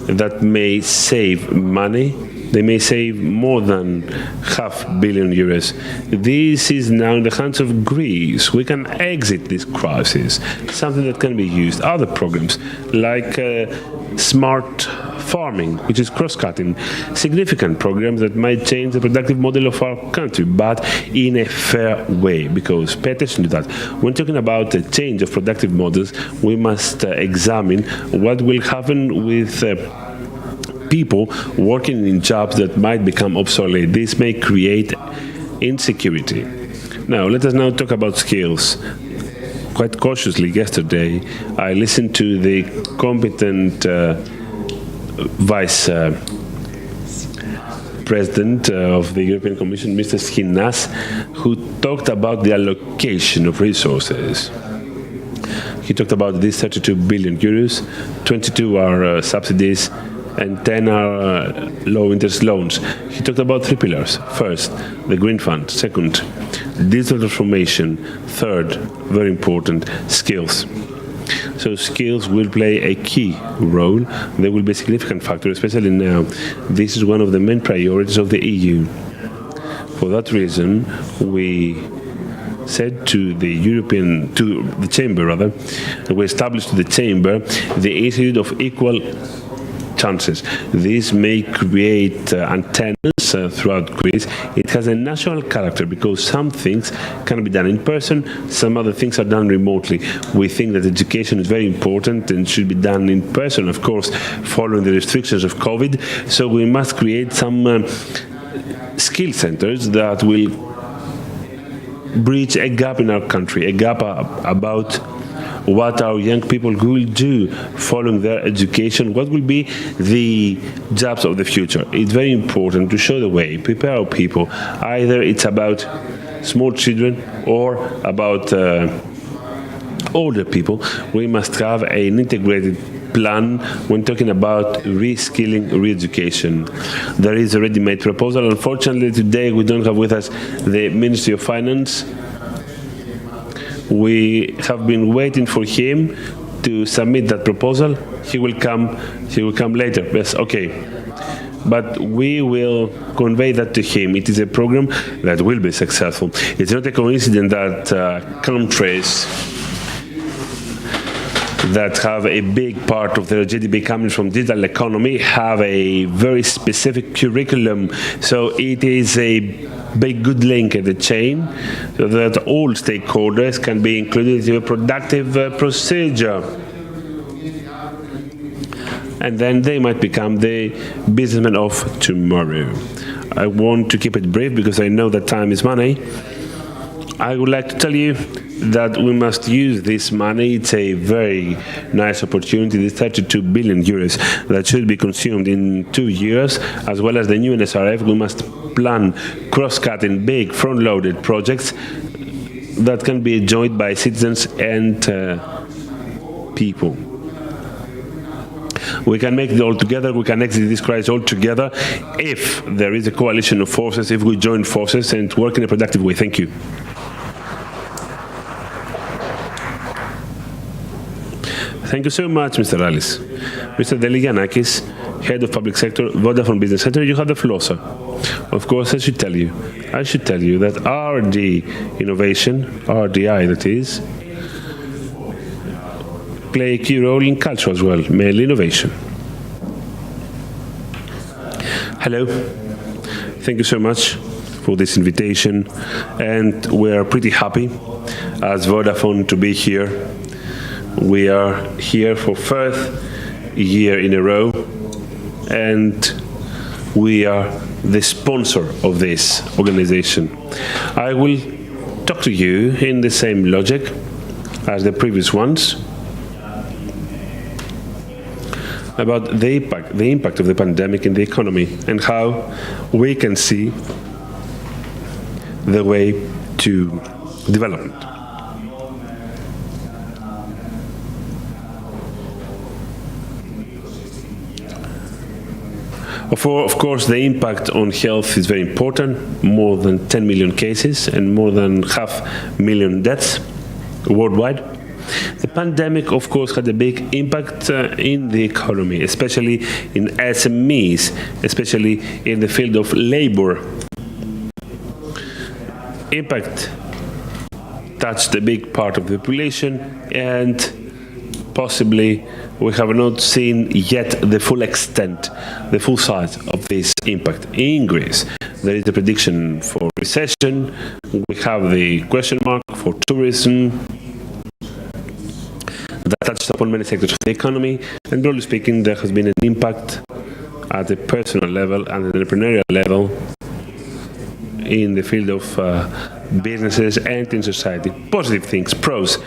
that may save money. They may save more than €500 million. This is now in the hands of Greece. We can exit this crisis, something that can be used. Other programs like smart farming, which is cross-cutting, significant programs that might change the productive model of our country, but in a fair way, because pay attention to that. When talking about a change of productive models, we must examine what will happen with people working in jobs that might become obsolete. This may create insecurity. Now, let us now talk about skills. Quite cautiously yesterday, I listened to the competent Vice President of the European Commission, Mr. Skinas, who talked about the allocation of resources. He talked about these 32 billion euros, 22 are subsidies, and 10 are low-interest loans. He talked about three pillars. First, the Green Fund. Second, digital transformation. Third, very important, skills. So skills will play a key role. They will be a significant factor, especially now. This is one of the main priorities of the EU. For that reason, we said to the Chamber, we established to the Chamber the Institute of Equal Chances. This may create antennas throughout Greece. It has a national character because some things can be done in person, some other things are done remotely. We think that education is very important and should be done in person, of course, following the restrictions of COVID. So we must create some skill centers that will bridge a gap in our country, a gap about what our young people will do following their education, what will be the jobs of the future. It's very important to show the way, prepare our people. Either it's about small children or about older people. We must have an integrated plan when talking about reskilling, re-education. There is a ready-made proposal. Unfortunately, today we don't have with us the Ministry of Finance. We have been waiting for him to submit that proposal. He will come later. Yes, okay. But we will convey that to him. It is a program that will be successful. It's not a coincidence that countries that have a big part of their GDP coming from digital economy have a very specific curriculum. So it is a big good link in the chain so that all stakeholders can be included in a productive procedure. And then they might become the businessmen of tomorrow. I want to keep it brief because I know that time is money. I would like to tell you that we must use this money. It's a very nice opportunity, the 32 billion euros that should be consumed in 2 years, as well as the new NSRF. We must plan cross-cutting, big, front-loaded projects that can be enjoyed by citizens and people. We can make it all together, we can exit this crisis all together if there is a coalition of forces, if we join forces and work in a productive way. Thank you. Thank you so much, Mr. Rallis. Mr. Deligiannakis, Head of Public Sector, Vodafone Business Center, you have the floor, sir. Of course, I should tell you that RD innovation, RDI that is, play a key role in culture as well, mainly innovation. Hello. Thank you so much for this invitation, and we are pretty happy as Vodafone to be here. We are here for first year in a row, and we are the sponsor of this organization. I will talk to you in the same logic as the previous ones about the impact of the pandemic in the economy and how we can see the way to development. Of course, the impact on health is very important, more than 10 million cases and more than 500,000 deaths worldwide. The pandemic, of course, had a big impact in the economy, especially in SMEs, especially in the field of labor. Impact touched a big part of the population, and possibly we have not seen yet the full extent, the full size of this impact in Greece. There is a prediction for recession. We have the question mark for tourism. That touched upon many sectors of the economy, and broadly speaking, there has been an impact at a personal level and an entrepreneurial level in the field of businesses and in society. Positive things, pros.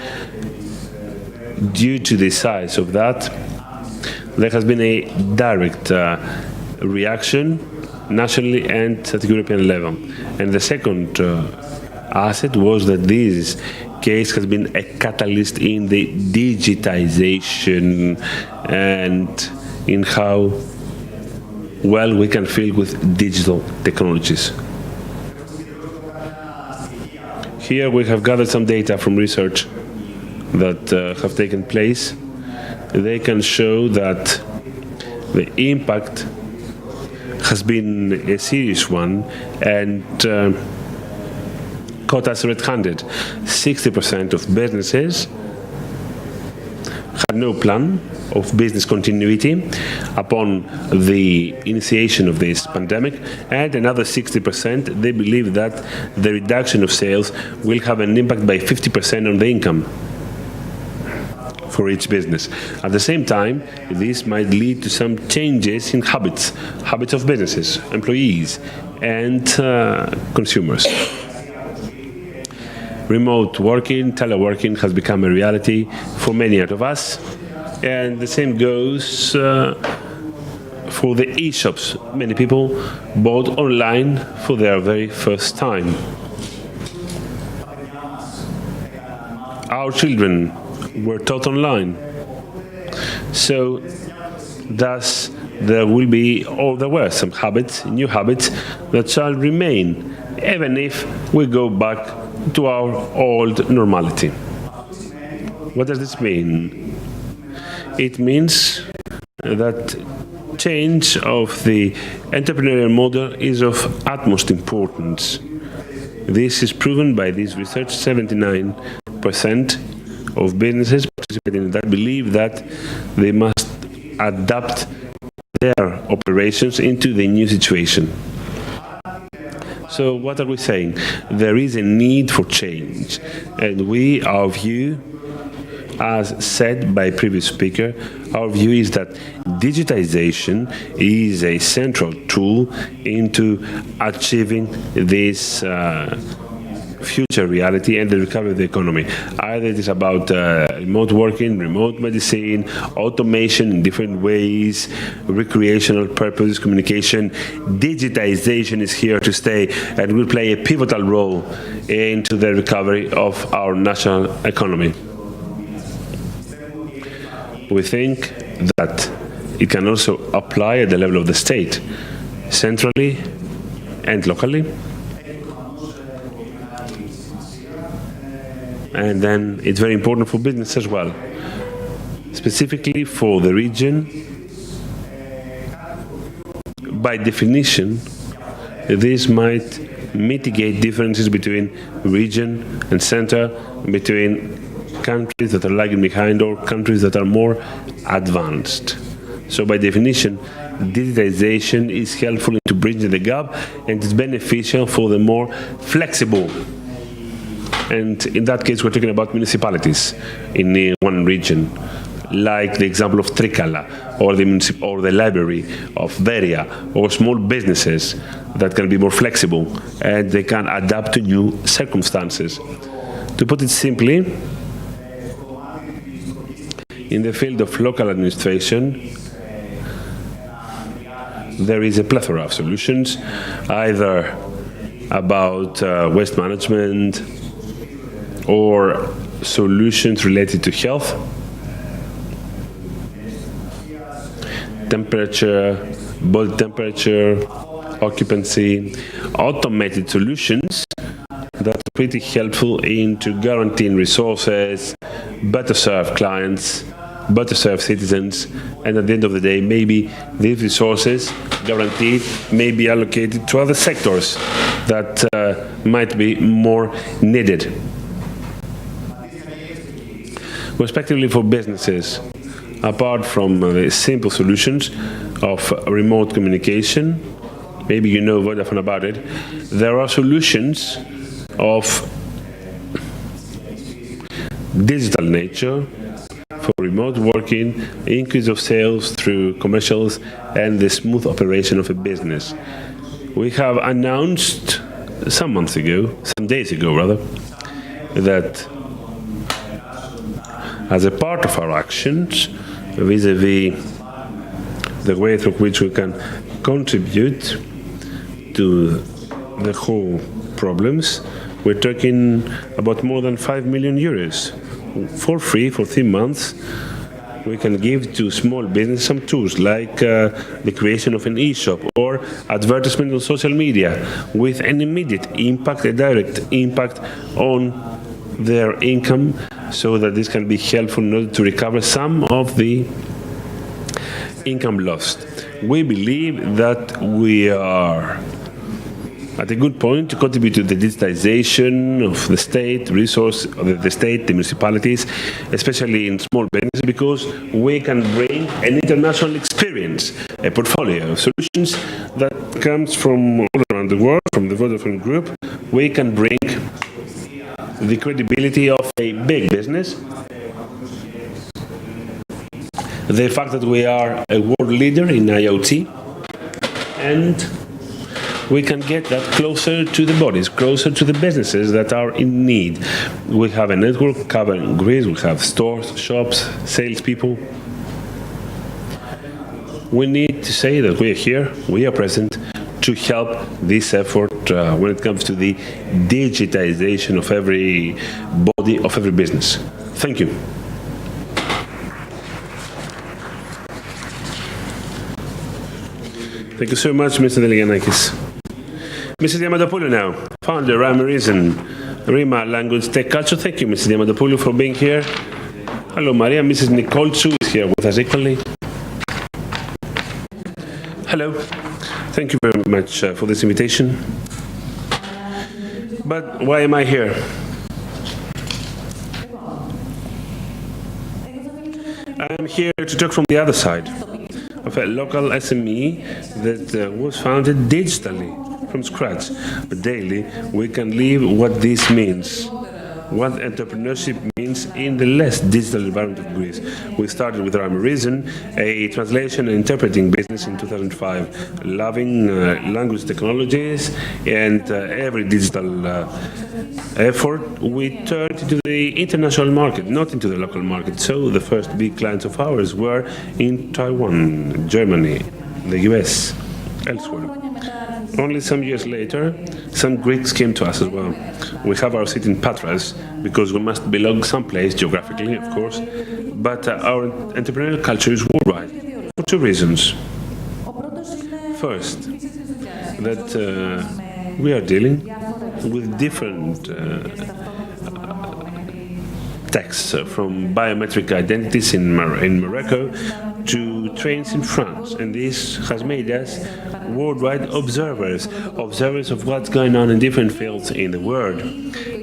Due to the size of that, there has been a direct reaction nationally and at the European level. And the second asset was that this case has been a catalyst in the digitization and in how well we can feel with digital technologies. Here we have gathered some data from research that have taken place. They can show that the impact has been a serious one and caught us red-handed. 60% of businesses had no plan of business continuity upon the initiation of this pandemic, and another 60%, they believe that the reduction of sales will have an impact by 50% on the income for each business. At the same time, this might lead to some changes in habits of businesses, employees, and consumers. Remote working, teleworking has become a reality for many out of us, and the same goes for the e-shops. Many people bought online for their very first time. Our children were taught online. So thus there will be, or there were some habits, new habits, that shall remain, even if we go back to our old normality. What does this mean? It means that change of the entrepreneurial model is of utmost importance. This is proven by this research. 79% of businesses participating in that believe that they must adapt their operations into the new situation. So what are we saying? There is a need for change, and our view, as said by previous speaker, our view is that digitization is a central tool into achieving this future reality and the recovery of the economy. Either it is about remote working, remote medicine, automation in different ways, recreational purposes, communication. Digitization is here to stay and will play a pivotal role into the recovery of our national economy. We think that it can also apply at the level of the state, centrally and locally. And then it's very important for business as well. Specifically for the region, by definition, this might mitigate differences between region and center, between countries that are lagging behind or countries that are more advanced. So by definition, digitization is helpful to bridging the gap, and it's beneficial for the more flexible. And in that case, we're talking about municipalities in one region, like the example of Trikala, or the library of Veria, or small businesses that can be more flexible and they can adapt to new circumstances. To put it simply, in the field of local administration, there is a plethora of solutions, either about waste management or solutions related to health, temperature, body temperature, occupancy, automated solutions that are pretty helpful into guaranteeing resources, better serve clients, better serve citizens, and at the end of the day, maybe these resources guaranteed may be allocated to other sectors that might be more needed. Respectively for businesses, apart from the simple solutions of remote communication, maybe you know Vodafone about it, there are solutions of digital nature for remote working, increase of sales through commercials, and the smooth operation of a business. We have announced some days ago rather, that as a part of our actions vis-à-vis the way through which we can contribute to the whole problems, we're talking about more than 5 million euros for free for 3 months. We can give to small business some tools like the creation of an e-shop or advertisement on social media with an immediate impact, a direct impact on their income, so that this can be helpful in order to recover some of the income lost. We believe that we are at a good point to contribute to the digitization of the state, the municipalities, especially in small business, because we can bring an international experience, a portfolio of solutions that comes from all around the world, from the Vodafone Group. We can bring the credibility of a big business, the fact that we are a world leader in IoT, and we can get that closer to the bodies, closer to the businesses that are in need. We have a network covering Greece, we have stores, shops, salespeople. We need to say that we are here, we are present to help this effort when it comes to the digitization of every body, of every business. Thank you. Thank you so much, Mr. Deliganakis. Mrs. Diamantopoulou now, founder, Rhyme and Reason, Rima Language Tech Culture. Thank you, Mrs. Diamantopoulou, for being here. Hello, Maria. Mrs. Nikoltsou is here with us equally. Hello. Thank you very much for this invitation. But why am I here? I'm here to talk from the other side of a local SME that was founded digitally from scratch. But daily, we can live what this means. What entrepreneurship means in the less digital environment of Greece. We started with Rhyme Reason, a translation and interpreting business in 2005, loving language technologies and every digital effort. We turned into the international market, not into the local market. So the first big clients of ours were in Taiwan, Germany, the US, elsewhere. Only some years later, some Greeks came to us as well. We have our seat in Patras because we must belong someplace geographically, of course, but our entrepreneurial culture is worldwide for two reasons. First, that we are dealing with different texts, from biometric identities in Morocco to trains in France, and this has made us worldwide observers of what's going on in different fields in the world.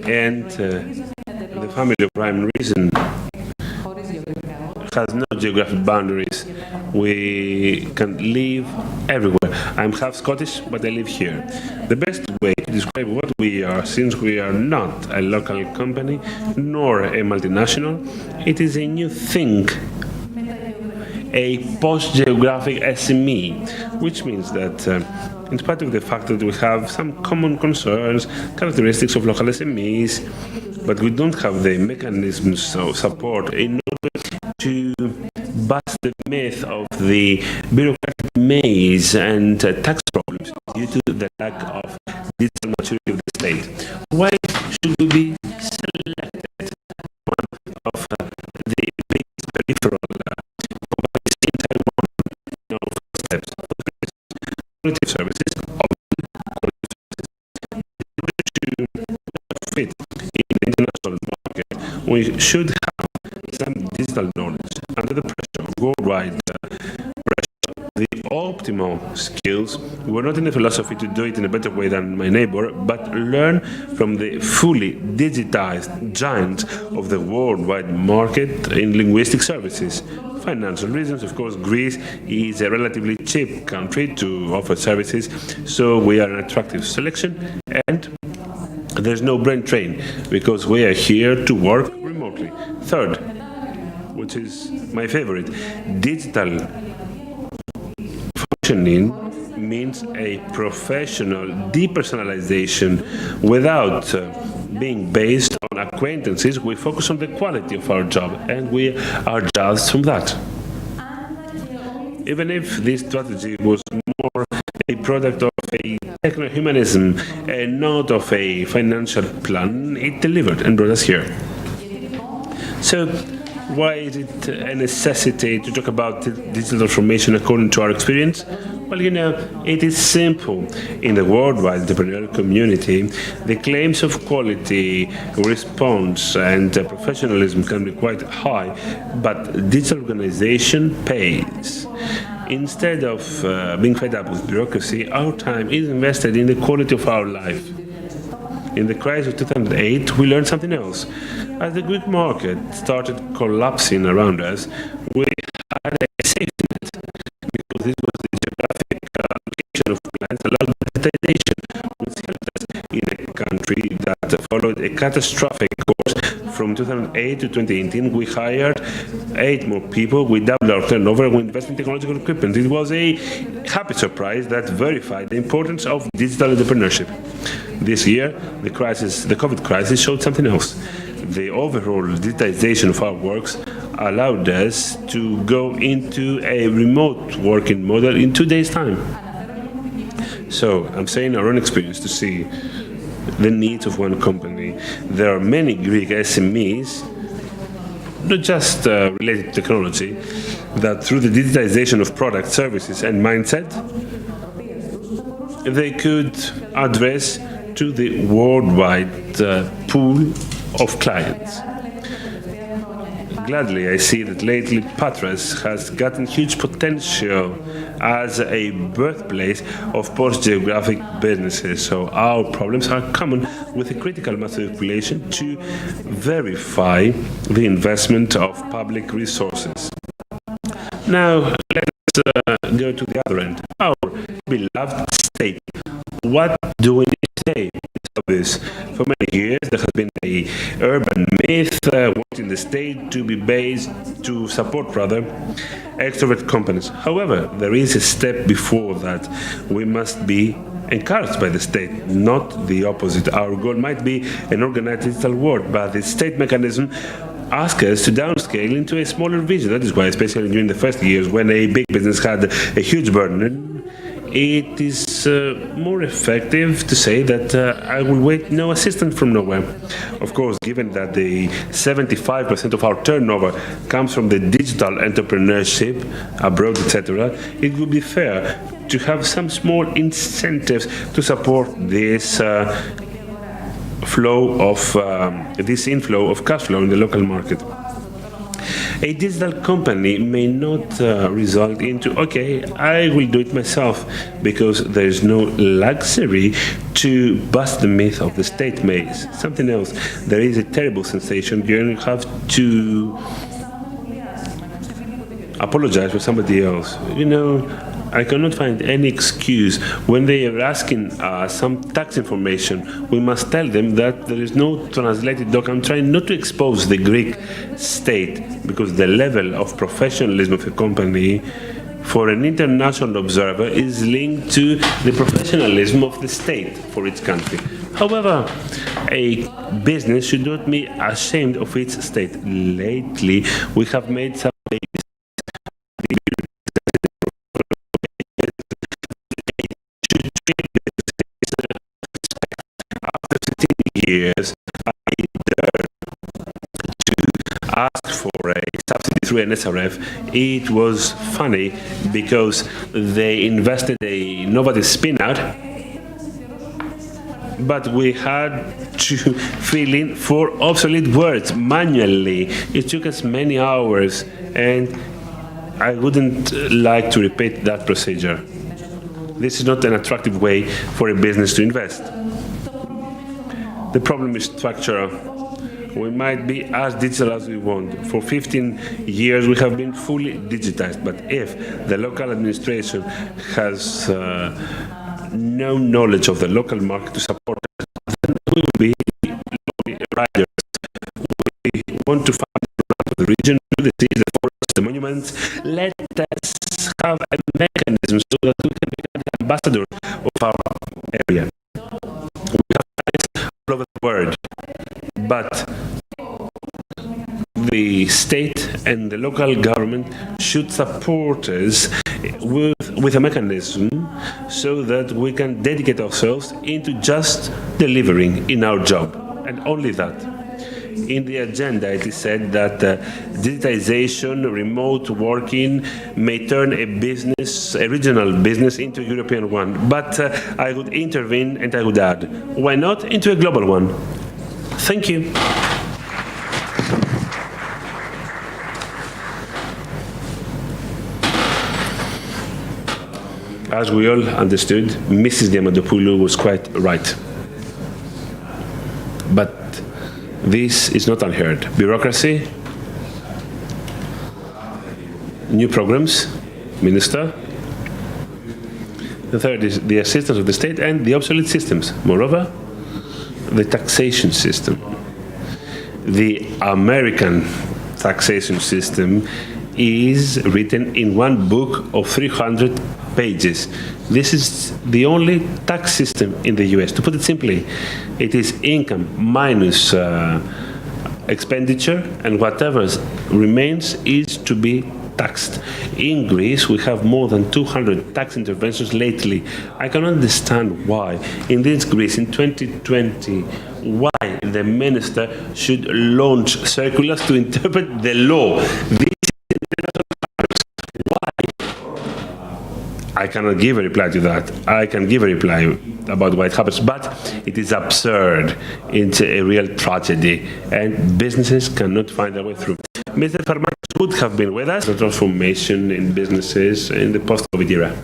And the family of Rhyme and Reason has no geographic boundaries. We can live everywhere. I'm half Scottish, but I live here. The best way to describe what we are, since we are not a local company nor a multinational, it is a new thing, a post-geographic SME, which means that in spite of the fact that we have some common concerns, characteristics of local SMEs, but we don't have the mechanisms of support in order to bust the myth of the bureaucratic maze and tax problems due to the lack of digital maturity of the state. Why should we be selected one of the biggest peripheral companies in Taiwan? No, first steps. Quality services, to fit in the international market, we should have some digital knowledge under the pressure of worldwide pressure. The optimal skills were not in the philosophy to do it in a better way than my neighbor, but learn from the fully digitized giants of the worldwide market in linguistic services. Financial reasons, of course, Greece is a relatively cheap country to offer services, so we are an attractive selection, and there's no brain drain because we are here to work remotely. Third, which is my favorite, digital functioning means a professional depersonalization without being based on acquaintances. We focus on the quality of our job, and we are judged from that. Even if this strategy was more a product of a techno-humanism and not of a financial plan, it delivered and brought us here. So, why is it a necessity to talk about digital transformation according to our experience? Well, it is simple. In the worldwide entrepreneurial community, the claims of quality, response, and professionalism can be quite high, but digital organization pays. Instead of being fed up with bureaucracy, our time is invested in the quality of our life. In the crisis of 2008, we learned something else. As the Greek market started collapsing around us, we had a safety net, because this was the geographic location of clients allowed digitization, which helped us in a country that followed a catastrophic course. From 2008 to 2018, we hired 8 more people, we doubled our turnover, we invested in technological equipment. It was a happy surprise that verified the importance of digital entrepreneurship. This year, the COVID crisis showed something else. The overall digitization of our works allowed us to go into a remote working model in 2 days' time. So, I'm saying our own experience to see the needs of one company. There are many Greek SMEs, not just related to technology, that through the digitization of products, services, and mindset, they could address to the worldwide pool of clients. Gladly, I see that lately Patras has gotten huge potential as a birthplace of post-geographic businesses. So our problems are common with a critical mass of population to verify the investment of public resources. Now, let's go to the other end. Our beloved state. What do we need to say? This. For many years, there has been a urban myth wanting the state to be based to support extrovert companies. However, there is a step before that. We must be encouraged by the state, not the opposite. Our goal might be an organized digital world, but the state mechanism ask us to downscale into a smaller vision. That is why, especially during the first years, when a big business had a huge burden, it is more effective to say that I will wait no assistance from nowhere. Of course, given that the 75% of our turnover comes from the digital entrepreneurship, abroad, etc., it would be fair to have some small incentives to support this inflow of cash flow in the local market. A digital company may not result into, okay, I will do it myself, because there is no luxury to bust the myth of the state maze. Something else, there is a terrible sensation you have to apologize for somebody else. You know, I cannot find any excuse when they are asking some tax information. We must tell them that there is no translated doc. I'm trying not to expose the Greek state, because the level of professionalism of a company for an international observer is linked to the professionalism of the state for its country. However, a business should not be ashamed of its state. Lately, we have made some years, I dared to ask for a subsidy through an SRF. It was funny because they invested a innovative spin-out, but we had to fill in 4 obsolete words manually. It took us many hours, and I wouldn't like to repeat that procedure. This is not an attractive way for a business to invest. The problem is structural. We might be as digital as we want. For 15 years, we have been fully digitized. But if the local administration has no knowledge of the local market to support us, then we will be riders. We want to find the region, the cities, the forests, the monuments. Let us have a mechanism so that we can become the ambassador of our area. All over the world, but the state and the local government should support us with a mechanism so that we can dedicate ourselves into just delivering in our job, and only that. In the agenda, it is said that digitization, remote working may turn a regional business into a European one. But I would intervene and I would add, why not into a global one? Thank you. As we all understood, Mrs. Diamantopoulou was quite right. But this is not unheard. Bureaucracy, new programs, minister. The third is the assistance of the state and the obsolete systems. Moreover, the taxation system. The American taxation system is written in one book of 300 pages. This is the only tax system in the US. To put it simply, it is income minus expenditure, and whatever remains is to be taxed. In Greece, we have more than 200 tax interventions lately. I can understand why, in this Greece in 2020, why the minister should launch circulars to interpret the law. I cannot give a reply to that. I can give a reply about why it happens, but it is absurd. It's a real tragedy, and businesses cannot find their way through. Mr. Farmakis would have been with us. The transformation in businesses in the post-COVID era.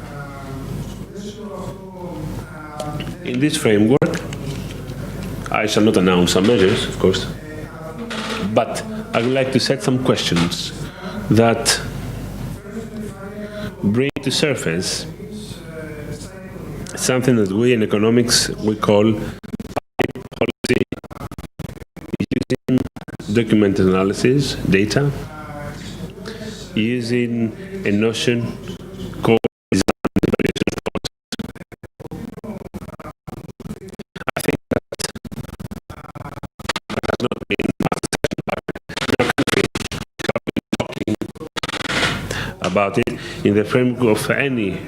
In this framework, I shall not announce some measures, of course, but I would like to set some questions that bring to surface something that we in economics we call policy, using document analysis, data, using a notion called design evaluation process. I think that has not been talking about it in the framework of any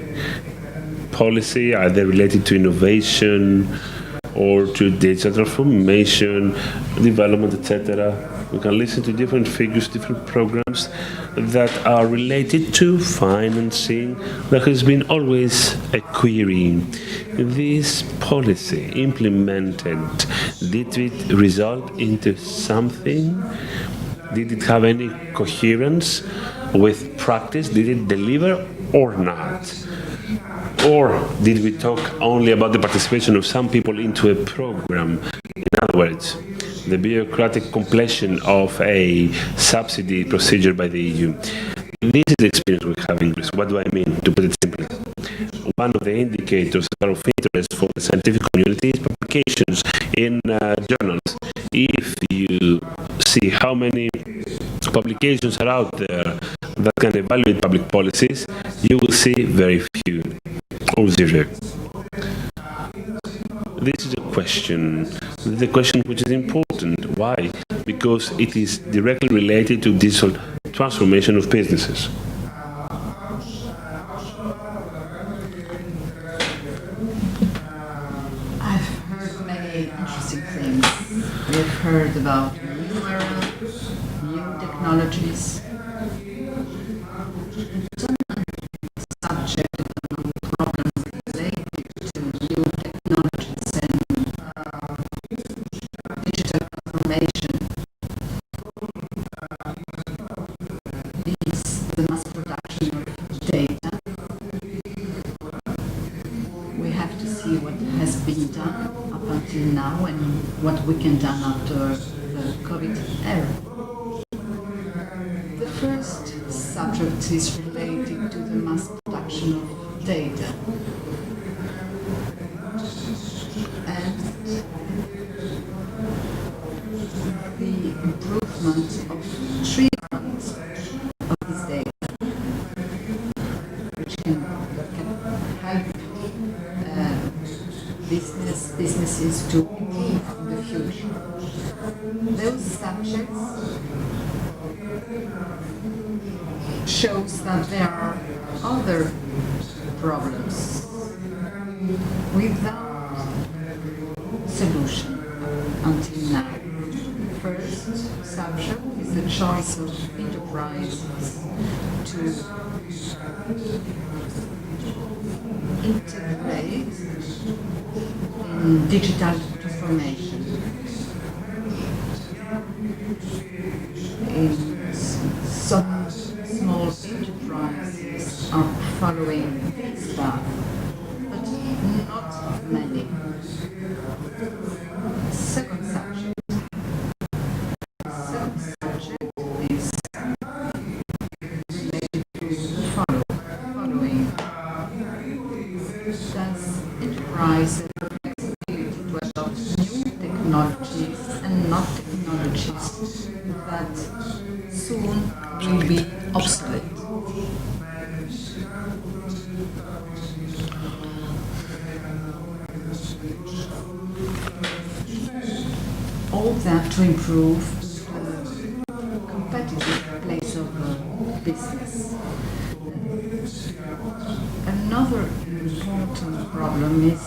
policy, either related to innovation or to digital transformation, development, etc. We can listen to different figures, different programs that are related to financing. There has been always a query. This policy implemented, did it result into something? Did it have any coherence with practice? Did it deliver or not? Or did we talk only about the participation of some people into a program? In other words, the bureaucratic completion of a subsidy procedure by the EU. This is the experience we have in Greece. What do I mean, to put it simply? One of the indicators that are of interest for the scientific community is publications in journals. If you see how many publications are out there that can evaluate public policies, you will see very few or zero. This is a question. This is a question which is important. Why? Because it is directly related to digital transformation of businesses. I've heard many interesting things. We've heard about new era, new technologies. Subject problems related to new technologies and digital transformation is the mass production of data. We have to see what has been done up until now and what we can do after the COVID era. The first subject is related to the mass production of data. And the improvement of treatment of this data, which can help businesses to improve in the future. Those subjects shows that there are other problems without solution until now. First subject is the choice of enterprises to integrate in digital transformation. In some small enterprises are following this path, but not many. Second subject is related to the following. Does enterprise have the flexibility to adopt new technologies and not technologies that soon will be obsolete? All that to improve the competitive place of business. Another important problem is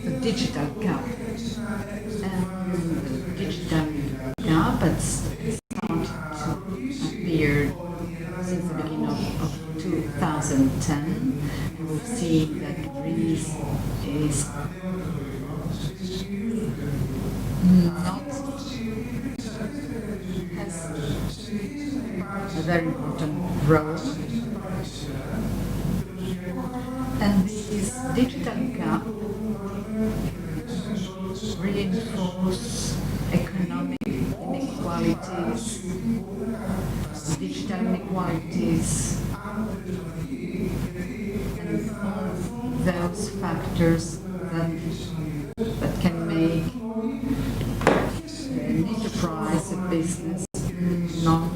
the digital gap. And the digital gap has started to appear since the beginning of 2010. We've seen that Greece is has a very important role, and this digital gap reinforces economic inequalities digital inequalities, and all those factors that can make an enterprise, a business, not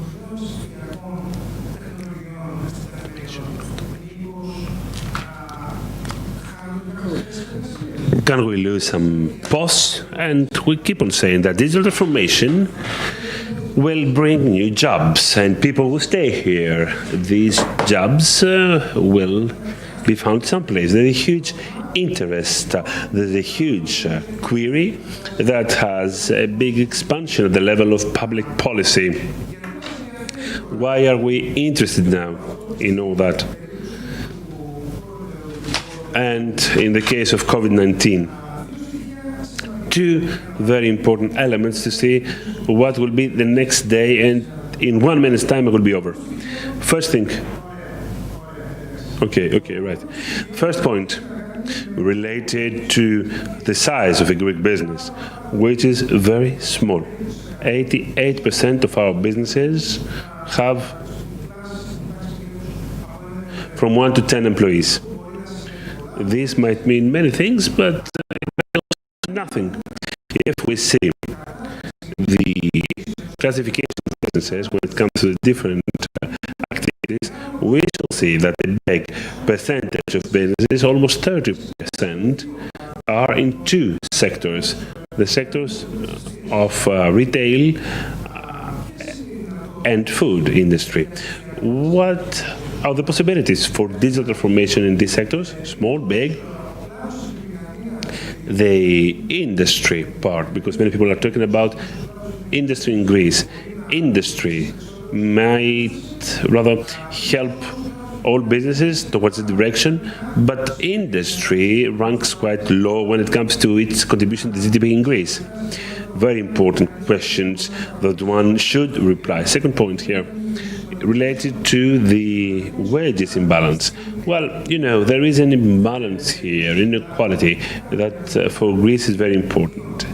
Can we lose some pause? And we keep on saying that digital transformation will bring new jobs and people will stay here. These jobs will be found someplace. There's a huge interest, there's a huge query that has a big expansion at the level of public policy. Why are we interested now in all that? And in the case of COVID-19, two very important elements to see what will be the next day, and in 1 minute's time it will be over. First thing, right. First point, related to the size of a Greek business, which is very small. 88% of our businesses have from 1 to 10 employees. This might mean many things, but nothing. If we see the classification of businesses when it comes to the different activities, we shall see that the big percentage of businesses, almost 30%, are in two sectors. The sectors of retail and food industry. What are the possibilities for digital transformation in these sectors? Small, big? The industry part, because many people are talking about industry in Greece. Industry might rather help all businesses towards the direction, but industry ranks quite low when it comes to its contribution to GDP in Greece. Very important questions that one should reply. Second point here, related to the wages imbalance. Well, you know, there is an imbalance here, inequality, that for Greece is very important.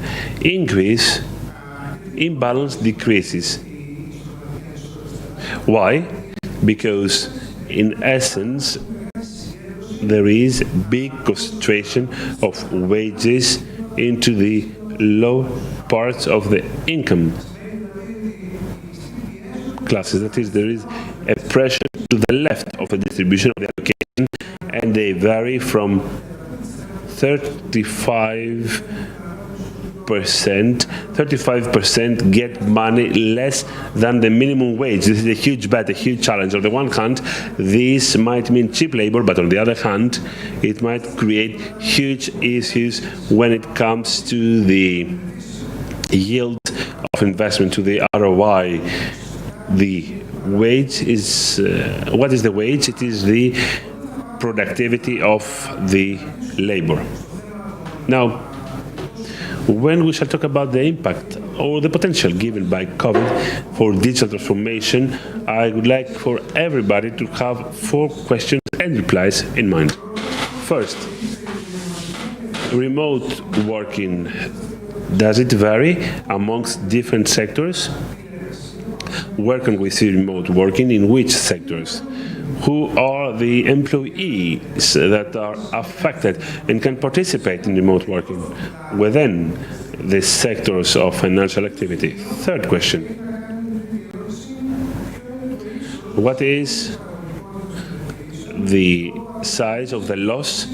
In Greece, imbalance decreases. Why? Because in essence, there is big concentration of wages into the low parts of the income classes. That is, there is a pressure to the left of the distribution of the allocation, and they vary from 35% get money less than the minimum wage. This is a huge bet, a huge challenge. On the one hand, this might mean cheap labor, but on the other hand, it might create huge issues when it comes to the yield of investment, to the ROI. The wage is, what is the wage? It is the productivity of the labor. Now, when we shall talk about the impact or the potential given by COVID for digital transformation, I would like for everybody to have 4 questions and replies in mind. First, remote working, does it vary amongst different sectors? Where can we see remote working? In which sectors? Who are the employees that are affected and can participate in remote working within the sectors of financial activity? Third question. What is the size of the loss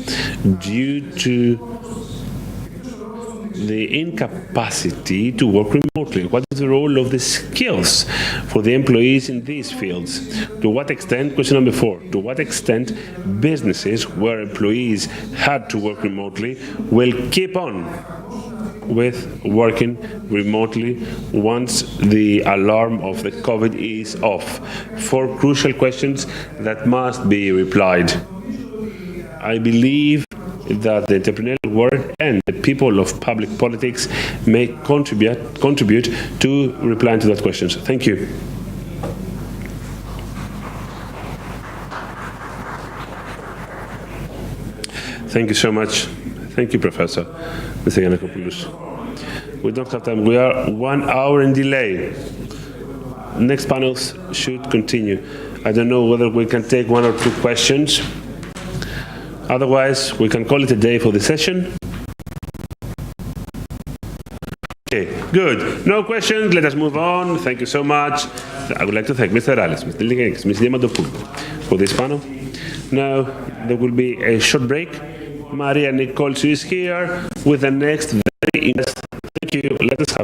due to the incapacity to work remotely? What is the role of the skills for the employees in these fields? To what extent, question number 4, to what extent businesses where employees had to work remotely will keep on with working remotely once the alarm of the COVID is off? 4 crucial questions that must be replied. I believe that the entrepreneurial world and the people of public politics may contribute to replying to that question. Thank you. Thank you so much. Thank you, Professor. Mr. Giannakopoulos. We don't have time. We are 1 hour in delay. next panels should continue. I don't know whether we can take 1 or 2 questions. Otherwise, we can call it a day for the session. Okay, good. No questions. Let us move on. Thank you so much. I would like to thank Mr. Alice, Mr. Ligenis, Ms. Diamantopoulou for this panel. Now, there will be a short break. Maria Nicole is here with the next very interesting. Thank you. Let us have